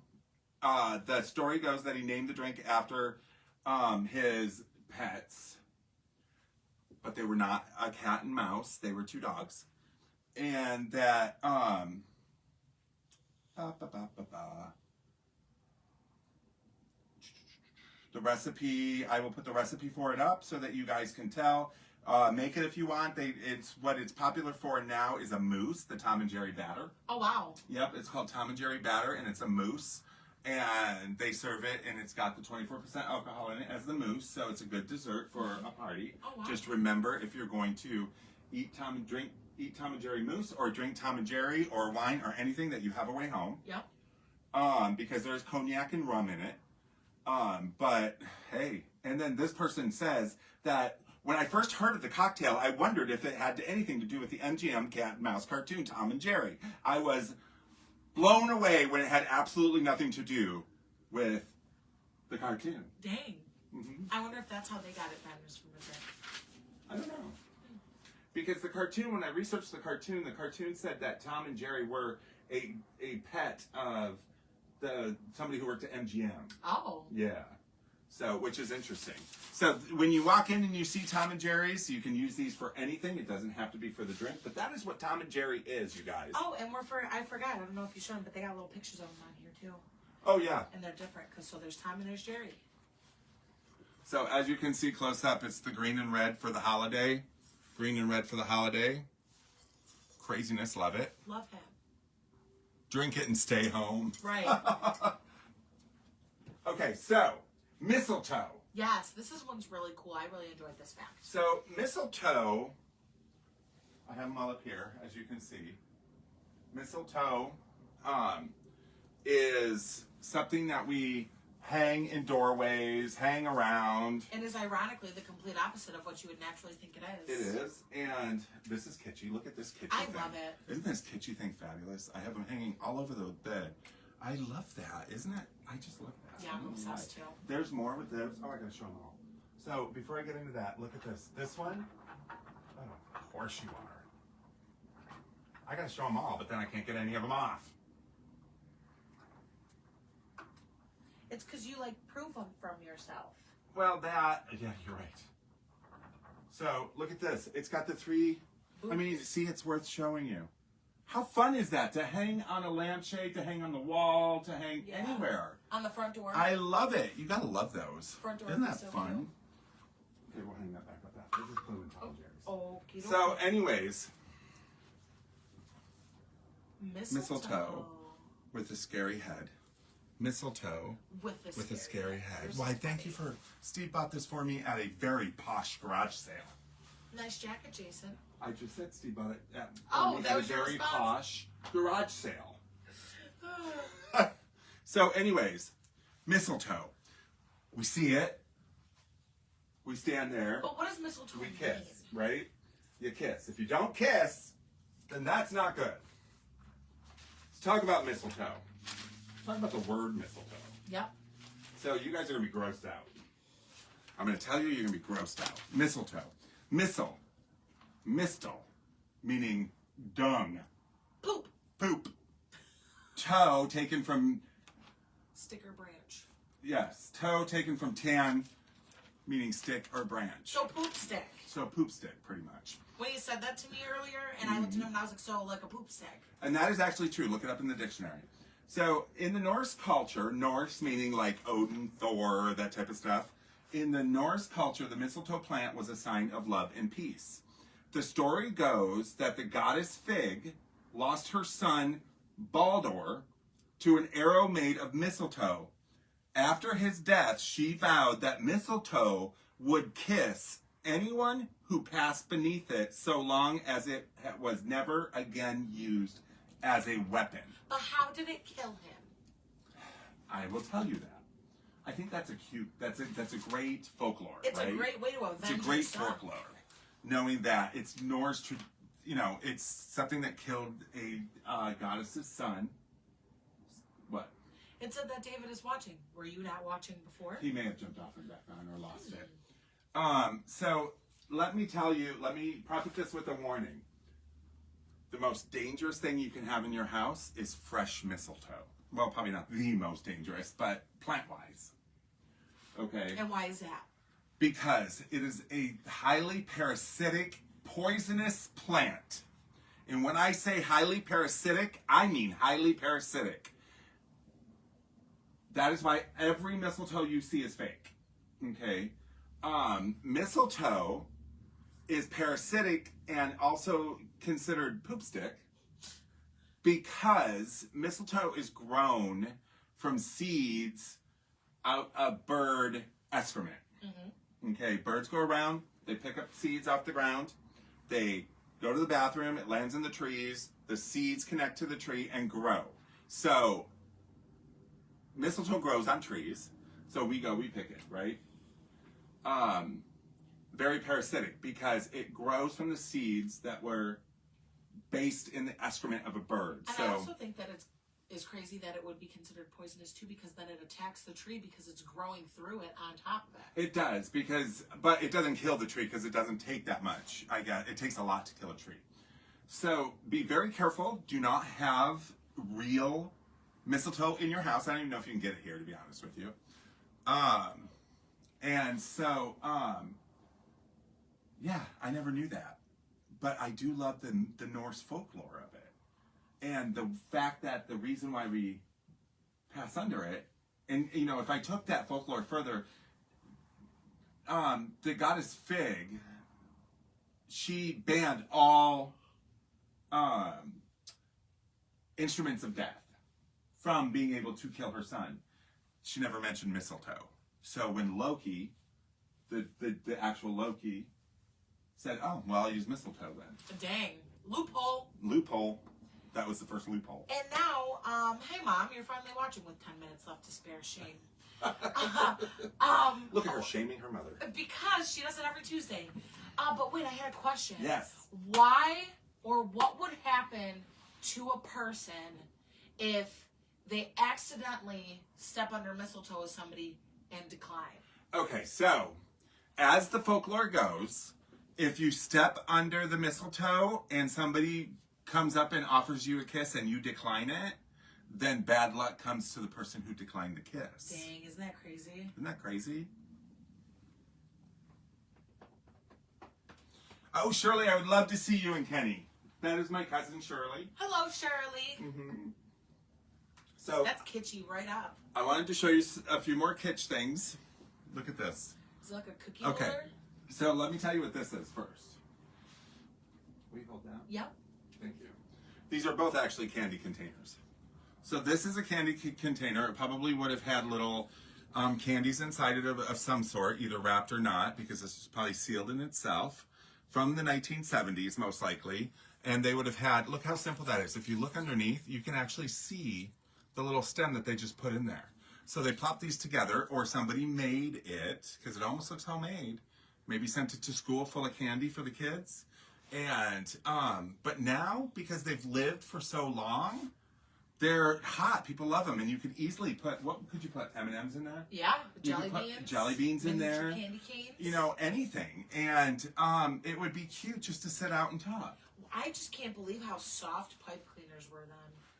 The story goes that he named the drink after his pets, but they were not a cat and mouse. They were two dogs. And that the recipe, I will put the recipe for it up so that you guys can tell. Make it if you want. It's what it's popular for now is a mousse, the Tom and Jerry batter. Oh, wow. Yep, it's called Tom and Jerry batter, and it's a mousse. And they serve it, and it's got the 24% alcohol in it as the mousse, so it's a good dessert for a party. Oh, wow. Just remember, if you're going to eat Tom and Jerry mousse, or drink Tom and Jerry, or wine, or anything that you have away home. Yep. Because there's cognac and rum in it. But hey, and then this person says that when I first heard of the cocktail, I wondered if it had anything to do with the MGM cat and mouse cartoon Tom and Jerry. I was blown away when it had absolutely nothing to do with the cartoon. Dang. Mm-hmm. I wonder if that's how they got it then, was from the drink. I don't know. Because the cartoon, when I researched the cartoon said that Tom and Jerry were a pet of somebody who worked at MGM. Oh. Yeah. So, which is interesting. So, when you walk in and you see Tom and Jerry's, you can use these for anything. It doesn't have to be for the drink, but that is what Tom and Jerry is, you guys. Oh, and I forgot. I don't know if you showed them, but they got little pictures of them on here too. Oh, yeah. And they're different, so there's Tom and there's Jerry. So, as you can see close up, it's the green and red for the holiday. Green and red for the holiday. Craziness, love it. Love him. Drink it and stay home. Right. Okay, so mistletoe. Yes, one's really cool. I really enjoyed this fact. So mistletoe, I have them all up here, as you can see. Mistletoe is something that we hang in doorways, hang around. And is ironically the complete opposite of what you would naturally think it is. It is, and this is kitschy. Look at this kitschy I thing. love it. Isn't this kitschy thing fabulous? I have them hanging all over the bed. I love that, isn't it? I just love that. Yeah, I'm obsessed too. There's more with this. Oh, I gotta show them all. So before I get into that, look at this. This one, oh, of course you are. I gotta show them all, but then I can't get any of them off. It's because you like prove them from yourself. Well, yeah, you're right. So look at this. It's got the 3. I mean, see, it's worth showing you. How fun is that to hang on a lampshade, to hang on the wall, to hang anywhere? On the front door. I love it. You gotta love those. Front door. Isn't that so fun? Okay, we'll hang that back up. This is blue and Tom Jerry's. Okay. So, anyways, mistletoe with a scary head. Mistletoe with a scary head. Why, thank you for... Steve bought this for me at a very posh garage sale. Nice jacket, Jason. I just said Steve bought it at, that at was a your very response? posh garage sale. So, anyways, mistletoe. We see it. We stand there. But what does mistletoe We mean? kiss, right? You kiss. If you don't kiss, then that's not good. Let's talk about mistletoe. Talk about the word mistletoe. Yep. So you guys are going to be grossed out. I'm going to tell you, you're going to be grossed out. Mistletoe. Mistle, meaning dung. Poop. Toe, taken from... Stick or branch. Yes, toe taken from tan, meaning stick or branch. So poop stick. So poop stick, pretty much. When you said that to me earlier, and I looked at him and I was like, so like a poop stick. And that is actually true. Look it up in the dictionary. So in the Norse culture, Norse meaning like Odin, Thor, that type of stuff. In the Norse culture, the mistletoe plant was a sign of love and peace. The story goes that the goddess Frigg lost her son Baldur to an arrow made of mistletoe. After his death, she vowed that mistletoe would kiss anyone who passed beneath it so long as it was never again used as a weapon. But how did it kill him? I will tell you that. I think that's a great folklore. It's right? a great way to avenge It's a great your son. folklore. Knowing that it's Norse, it's something that killed a goddess's son. What? It said that David is watching. Were you not watching before? He may have jumped off and back on or lost it. So let me preface this with a warning. The most dangerous thing you can have in your house is fresh mistletoe. Well, probably not the most dangerous, but plant-wise. Okay? And why is that? Because it is a highly parasitic, poisonous plant. And when I say highly parasitic, I mean highly parasitic. That is why every mistletoe you see is fake. Okay? Mistletoe is parasitic and also considered poop stick because mistletoe is grown from seeds out of bird excrement. Mm-hmm. Okay, birds go around, they pick up seeds off the ground, they go to the bathroom, it lands in the trees, the seeds connect to the tree and grow. So, mistletoe grows on trees, so we pick it, right? Very parasitic because it grows from the seeds that were based in the excrement of a bird. And so, I also think that it's crazy that it would be considered poisonous too, because then it attacks the tree because it's growing through it on top of it. It does, but it doesn't kill the tree because it doesn't take that much. It takes a lot to kill a tree. So be very careful. Do not have real mistletoe in your house. I don't even know if you can get it here, to be honest with you. Yeah, I never knew that. But I do love the Norse folklore of it. And the fact that the reason why we pass under it, and if I took that folklore further, the goddess Frigg, she banned all instruments of death from being able to kill her son. She never mentioned mistletoe. So when Loki, the actual Loki, said, "Oh, well, I'll use mistletoe then." Dang. Loophole. Loophole. That was the first loophole. And now, hey mom, you're finally watching with 10 minutes left to spare. Shame. Look at her shaming her mother. Because she does it every Tuesday. But wait, I had a question. Yes. Why or what would happen to a person if they accidentally step under mistletoe with somebody and decline? Okay, so as the folklore goes, if you step under the mistletoe and somebody comes up and offers you a kiss and you decline it, then bad luck comes to the person who declined the kiss. Dang, isn't that crazy? Isn't that crazy? Oh, Shirley, I would love to see you and Kenny. That is my cousin Shirley. Hello, Shirley. So That's kitschy right up. I wanted to show you a few more kitsch things. Look at this. Is it like a cookie Okay. holder? So let me tell you what this is first. Will you hold down? Yep. Thank you. These are both actually candy containers. So this is a candy container. It probably would have had little candies inside it of some sort, either wrapped or not, because this is probably sealed in itself, from the 1970s, most likely. And they would have had, look how simple that is. If you look underneath, you can actually see the little stem that they just put in there. So they plopped these together, or somebody made it, because it almost looks homemade. Maybe sent it to school full of candy for the kids. And, but now, because they've lived for so long, they're hot. People love them. And you could easily put, what could you put, M&Ms in there? Yeah, You jelly could put beans. jelly beans in miniature there. Candy canes. You know, anything. And it would be cute just to sit out and talk. I just can't believe how soft pipe cleaners were then.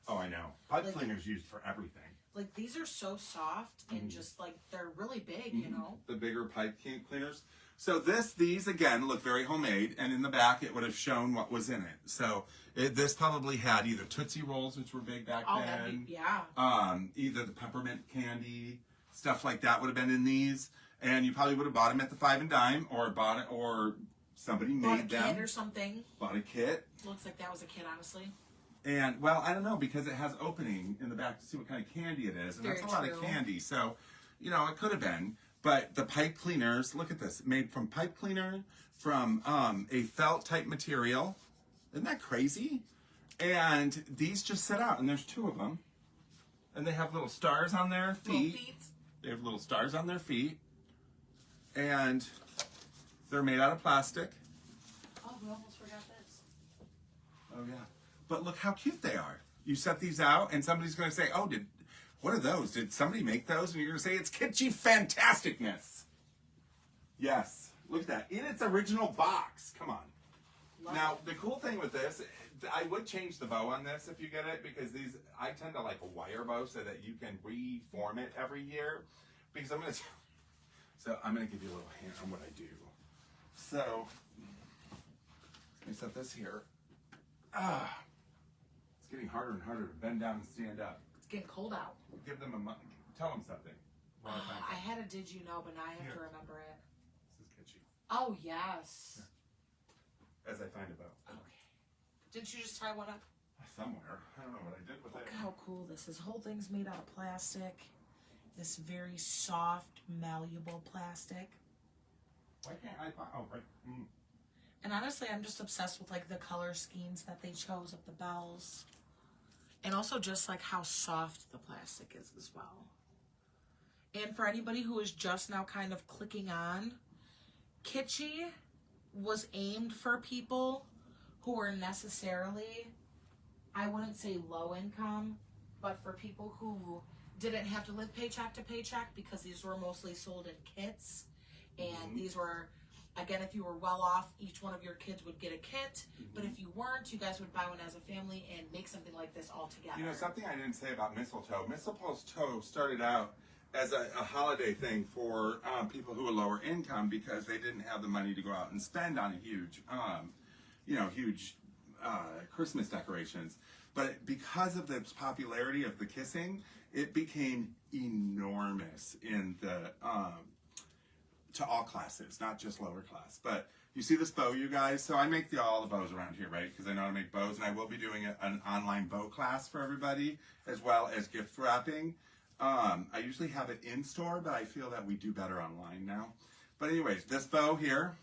Oh, I know. Pipe Like- cleaners used for everything. Like, these are so soft and just, like, they're really big, you know? The bigger pipe cleaners. So these again look very homemade, and in the back it would have shown what was in it. So this probably had either Tootsie Rolls, which were big back Oh, then. that'd be, yeah. Either the peppermint candy, stuff like that would have been in these, and you probably would have bought them at the 5 and Dime, or bought it, or somebody Bought a made them. kit or something. Bought a kit. Looks like that was a kit, honestly. And, well, I don't know, because it has opening in the back to see what kind of candy it is. And Very that's a lot of true. candy. So, you know, it could have been. But the pipe cleaners, look at this. Made from pipe cleaner, from a felt type material. Isn't that crazy? And these just sit out. And there's 2 of them. And they have little stars on their Little feet. feet. They have little stars on their feet. And they're made out of plastic. Oh, we almost forgot this. Oh, yeah. But look how cute they are. You set these out, and somebody's going to say, oh, what are those? Did somebody make those? And you're going to say, it's kitschy fantasticness. Yes. Look at that. In its original box. Come on. Love Now, it. the cool thing with this, I would change the bow on this if you get it, because I tend to like a wire bow so that you can reform it every year. Because I'm going to give you a little hint on what I do. So, let me set this here. It's getting harder and harder to bend down and stand up. It's getting cold out. Give them tell them something. While I find I it. had a did you know, but now I have Here. to remember it. This is kitschy. Oh, yes. As I find a bow. Okay. Didn't you just tie one up? Somewhere. I don't know what I did with Look it. how cool this is. Whole thing's made out of plastic. This very soft, malleable plastic. Why can't I find? Oh, right. And honestly, I'm just obsessed with like the color schemes that they chose of the bells. And also just like how soft the plastic is as well. And for anybody who is just now kind of clicking on, Kitschy was aimed for people who were necessarily, I wouldn't say low income, but for people who didn't have to live paycheck to paycheck, because these were mostly sold in kits. And these were, again, if you were well off, each one of your kids would get a kit. But if you weren't, you guys would buy one as a family and make something like this all together. You know, something I didn't say about mistletoe. Mistletoe started out as a holiday thing for people who were lower income, because they didn't have the money to go out and spend on a huge, huge Christmas decorations. But because of the popularity of the kissing, it became enormous in the to all classes, not just lower class. But you see this bow, you guys? So I make all the bows around here, right? Because I know how to make bows, and I will be doing an online bow class for everybody, as well as gift wrapping. I usually have it in store, but I feel that we do better online now. But anyways, this bow here,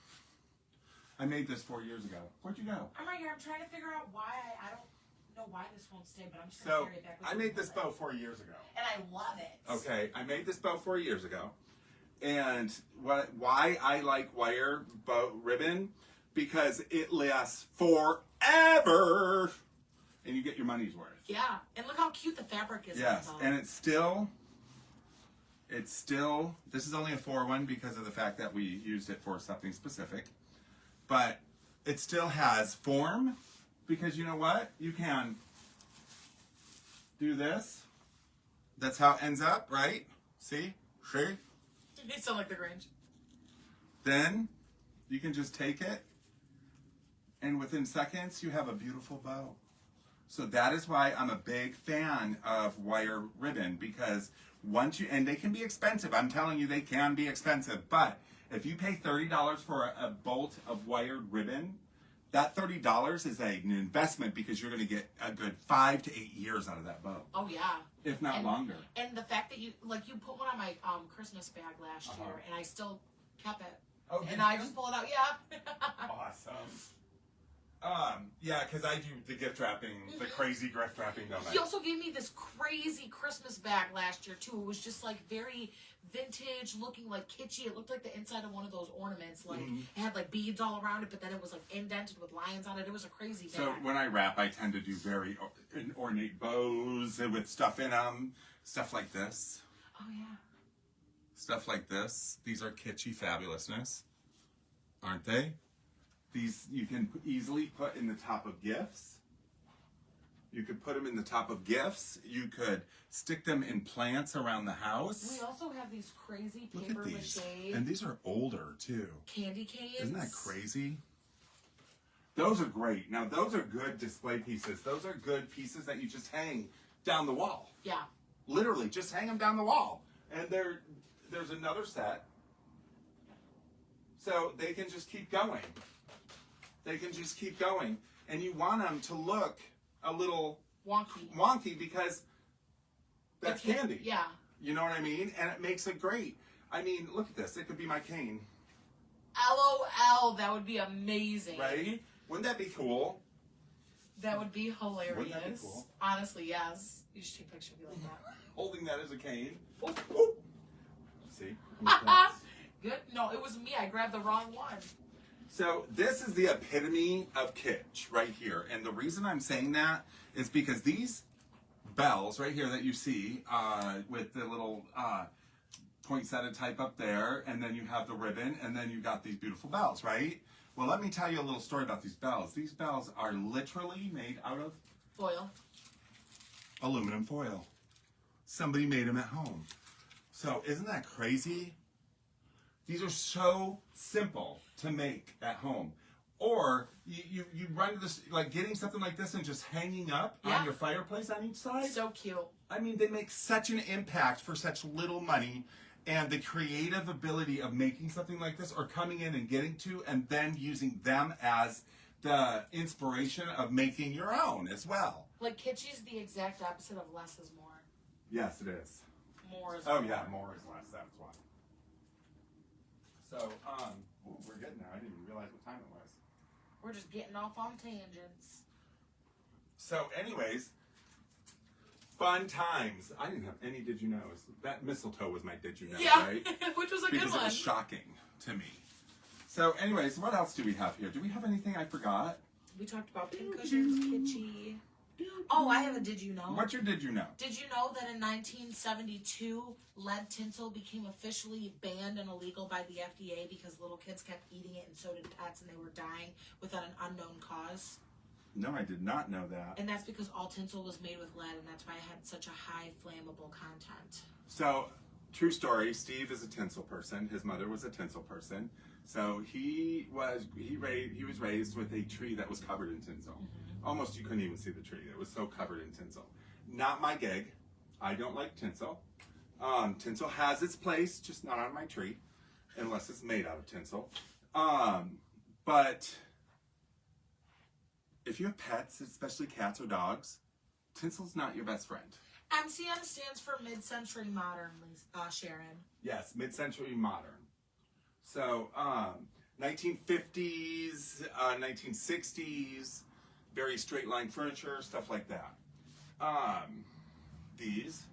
I made this 4 years ago. Where'd you go? I'm right here. I'm trying to figure out why I don't know why this won't stay, but I'm just going to So carry it back with I me made this and bow 4 years ago. I love it. Okay, I made this bow 4 years ago. And why I like wire bow ribbon, because it lasts forever, and you get your money's worth. Yeah, and look how cute the fabric is. Yes, on the and it's still, this is only a 4-1 because of the fact that we used it for something specific, but it still has form, Because you know what? You can do this. That's how it ends up, right? See? See? You sound like the Grinch. Then you can just take it, and within seconds, you have a beautiful bow. So that is why I'm a big fan of wire ribbon, because once you, and they can be expensive. I'm telling you, they can be expensive. But if you pay $30 for a bolt of wired ribbon, that $30 is an investment, because you're going to get a good 5 to 8 years out of that bow, Oh yeah. if not longer. And the fact that you put one on my Christmas bag last year, and I still kept it. Oh, And I just pull it out. Yeah. Awesome. Yeah, because I do the gift wrapping, the crazy gift wrapping. He also gave me this crazy Christmas bag last year too. It was just like very vintage, looking like kitschy. It looked like the inside of one of those ornaments. Like it had like beads all around it, but then it was like indented with lions on it. It was a crazy bag. So when I wrap, I tend to do very ornate bows with stuff in them, stuff like this. Oh yeah. Stuff like this. These are kitschy fabulousness, aren't they? These you can easily put in the top of gifts. You could put them in the top of gifts. You could stick them in plants around the house. We also have these crazy Look paper at these. mache And these are older too. candy canes. Isn't that crazy? Those are great. Now those are good display pieces. Those are good pieces that you just hang down the wall. Yeah. Literally, just hang them down the wall. And there's another set. So they can just keep going. They can just keep going. And you want them to look a little wonky because that's candy. Yeah. You know what I mean? And it makes it great. I mean, look at this. It could be my cane. LOL, that would be amazing. Right? Wouldn't that be cool? That would be hilarious. Wouldn't that be cool? Honestly, yes. You should take a picture of me like that. Holding that as a cane. Oop, oop. See? Good. No, it was me. I grabbed the wrong one. So this is the epitome of kitsch right here. And the reason I'm saying that is because these bells right here that you see with the little poinsettia type up there, and then you have the ribbon, and then you got these beautiful bells, right? Well, let me tell you a little story about these bells. These bells are literally made out of Foil. aluminum foil. Somebody made them at home. So isn't that crazy? These are so simple to make at home. Or you run to this, like getting something like this and just hanging up on your fireplace on each side. So cute. I mean, they make such an impact for such little money. And the creative ability of making something like this, or coming in and getting to, and then using them as the inspiration of making your own as well. Like Kitschy's the exact opposite of less is more. Yes, it is. More is Oh more. yeah, more is less. That's why. So, we're getting there. I didn't even realize what time it was. We're just getting off on tangents. So, anyways, fun times. I didn't have any did you knows. That mistletoe was my did you know, right? Which was a Because good one. it was shocking to me. So, anyways, what else do we have here? Do we have anything I forgot? We talked about pin cushions, Kitschy. Oh, I have a did you know? What's your did you know? Did you know that in 1972, lead tinsel became officially banned and illegal by the FDA because little kids kept eating it and so did pets and they were dying without an unknown cause? No, I did not know that. And that's because all tinsel was made with lead and that's why it had such a high flammable content. So, true story, Steve is a tinsel person. His mother was a tinsel person. So he was raised with a tree that was covered in tinsel. Mm-hmm. Almost you couldn't even see the tree. It was so covered in tinsel. Not my gig. I don't like tinsel. Tinsel has its place, just not on my tree, unless it's made out of tinsel. But if you have pets, especially cats or dogs, tinsel's not your best friend. MCM stands for mid-century modern, Sharon. Yes, mid-century modern. So, 1950s, 1960s, very straight line furniture, stuff like that. These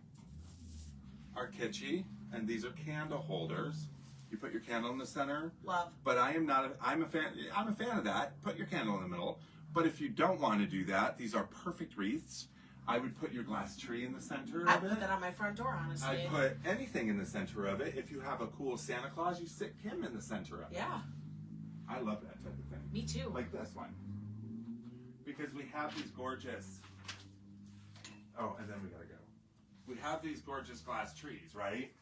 are kitschy, and these are candle holders. You put your candle in the center. Love. But I'm a fan of that. Put your candle in the middle. But if you don't want to do that, these are perfect wreaths. I would put your glass tree in the center of it. I put that on my front door, honestly. I'd put anything in the center of it. If you have a cool Santa Claus, you stick him in the center of it. Yeah. I love that type of thing. Me too. Like this one. because we have these gorgeous. Oh, and then we gotta go. We have these gorgeous glass trees, right?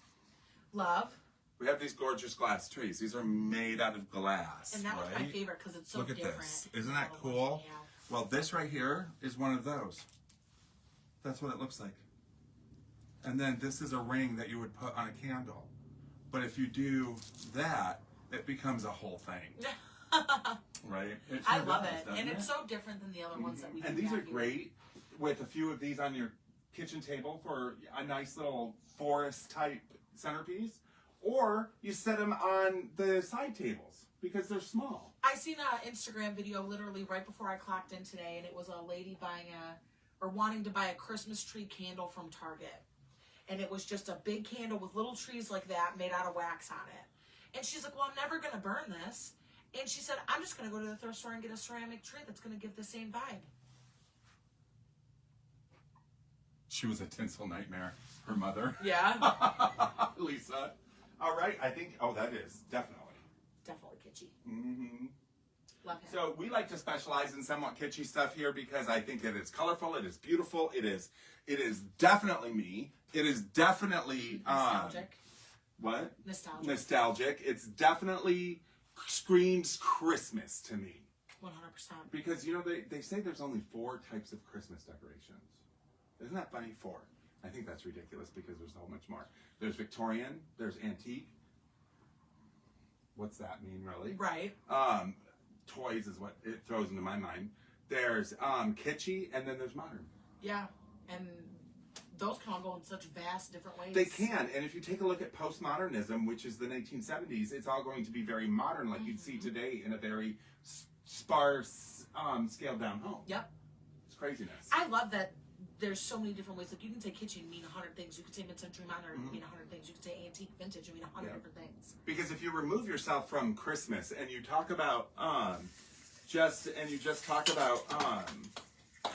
Love. We have these gorgeous glass trees. These are made out of glass. And that was right? my favorite because it's so Look at different. this. Isn't that than all the ones cool? we have. Well, this right here is one of those. That's what it looks like. And then this is a ring that you would put on a candle. But if you do that, it becomes a whole thing. Right? It I sure love does, it. doesn't And it's it? so different than the other ones that we And do these are have here. great with a few of these on your kitchen table for a nice little forest type centerpiece. Or you set them on the side tables because they're small. I seen an Instagram video literally right before I clocked in today, and it was a lady wanting to buy a Christmas tree candle from Target. And it was just a big candle with little trees like that made out of wax on it. And she's like, well, I'm never going to burn this. And she said, I'm just going to go to the thrift store and get a ceramic tree that's going to give the same vibe. She was a tinsel nightmare, her mother. Yeah. Lisa. All right, I think, that is definitely. Definitely kitschy. Mm-hmm. Love him. So we like to specialize in somewhat kitschy stuff here because I think it is colorful, it is beautiful, it is definitely me. It is definitely Nostalgic. What? Nostalgic. Nostalgic. It's definitely screams Christmas to me. 100%. Because they say there's only 4 types of Christmas decorations. Isn't that funny? 4. I think that's ridiculous because there's so much more. There's Victorian, there's antique. What's that mean, really? Right. Toys is what it throws into my mind. There's kitschy, and then there's modern. Yeah. And those can all go in such vast different ways. They can, and if you take a look at postmodernism, which is the 1970s, it's all going to be very modern, like you'd see today in a very sparse, scaled down home. Yep. It's craziness. I love that there's so many different ways. Like, you can say kitschy and mean 100 things. You can say mid-century modern and mean 100 things. You can say antique vintage and mean 100 different things. Because if you remove yourself from Christmas and you talk about just talk about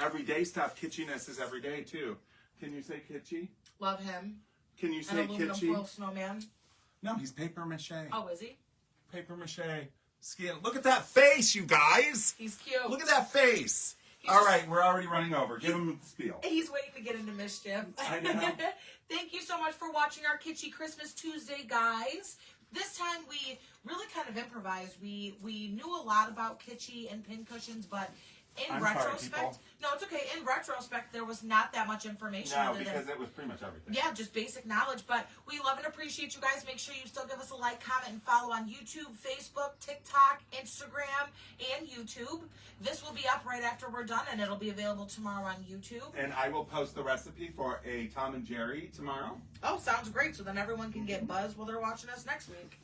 everyday stuff, kitschiness is everyday too. Can you say kitschy? Love him. Can you An say aluminum kitschy? foil snowman. No, he's paper mache. Oh, is he? Paper mache. Skin. Look at that face, you guys. He's cute. Look at that face. All right, we're already running over. Give him the spiel. He's waiting to get into mischief. I know. Thank you so much for watching our Kitschy Christmas Tuesday, guys. This time we really kind of improvised. We knew a lot about kitschy and pincushions, but in I'm sorry, retrospect, people. no, it's okay. In retrospect, there was not that much information. No, other because than, it was pretty much everything. yeah, just basic knowledge. But we love and appreciate you guys. Make sure you still give us a like, comment, and follow on YouTube, Facebook, TikTok, Instagram, and YouTube. This will be up right after we're done, and it'll be available tomorrow on YouTube. And I will post the recipe for a Tom and Jerry tomorrow. Oh, sounds great. So then everyone can get buzzed while they're watching us next week.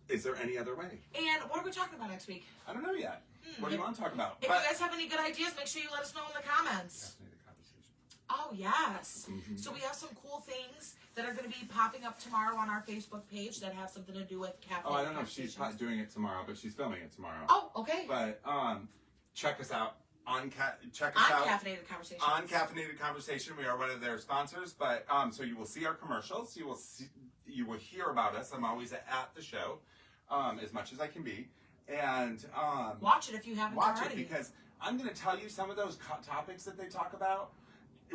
Is there any other way? And what are we talking about next week? I don't know yet. What do you want to talk about? If you guys have any good ideas, make sure you let us know in the comments. Fascinating conversation. Oh, yes. So we have some cool things that are going to be popping up tomorrow on our Facebook page that have something to do with cafe. Oh, I don't know if she's not doing it tomorrow, but she's filming it tomorrow. Oh, okay. But check us out on Caffeinated Conversations. On Caffeinated Conversation. We are one of their sponsors, but so you will see our commercials. You will hear about us. I'm always at the show, as much as I can be, and watch it if you haven't watch already. it because I'm going to tell you some of those topics that they talk about.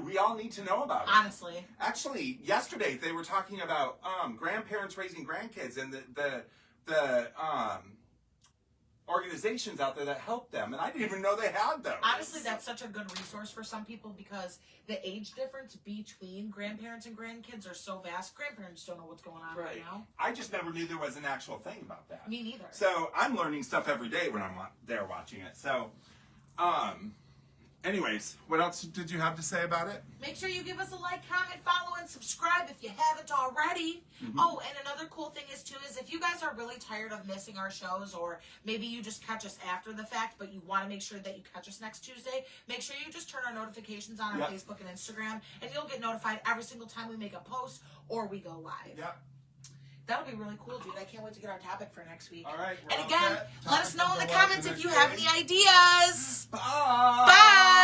We all need to know about it. Honestly. Actually, yesterday they were talking about grandparents raising grandkids and the organizations out there that help them, and I didn't even know they had those. Honestly, that's such a good resource for some people because the age difference between grandparents and grandkids are so vast. Grandparents don't know what's going on right now. I just never knew there was an actual thing about that. Me neither. So I'm learning stuff every day when I'm there watching it. So, anyways, what else did you have to say about it? Make sure you give us a like, comment, follow, and subscribe if you haven't already. Oh, and another cool thing is if you guys are really tired of missing our shows, or maybe you just catch us after the fact, but you want to make sure that you catch us next Tuesday, make sure you just turn our notifications on our Facebook and Instagram, and you'll get notified every single time we make a post or we go live. Yep. That'll be really cool, dude. I can't wait to get our topic for next week. All right. And again, let us know in the comments if you have any ideas. ideas. Bye. Bye.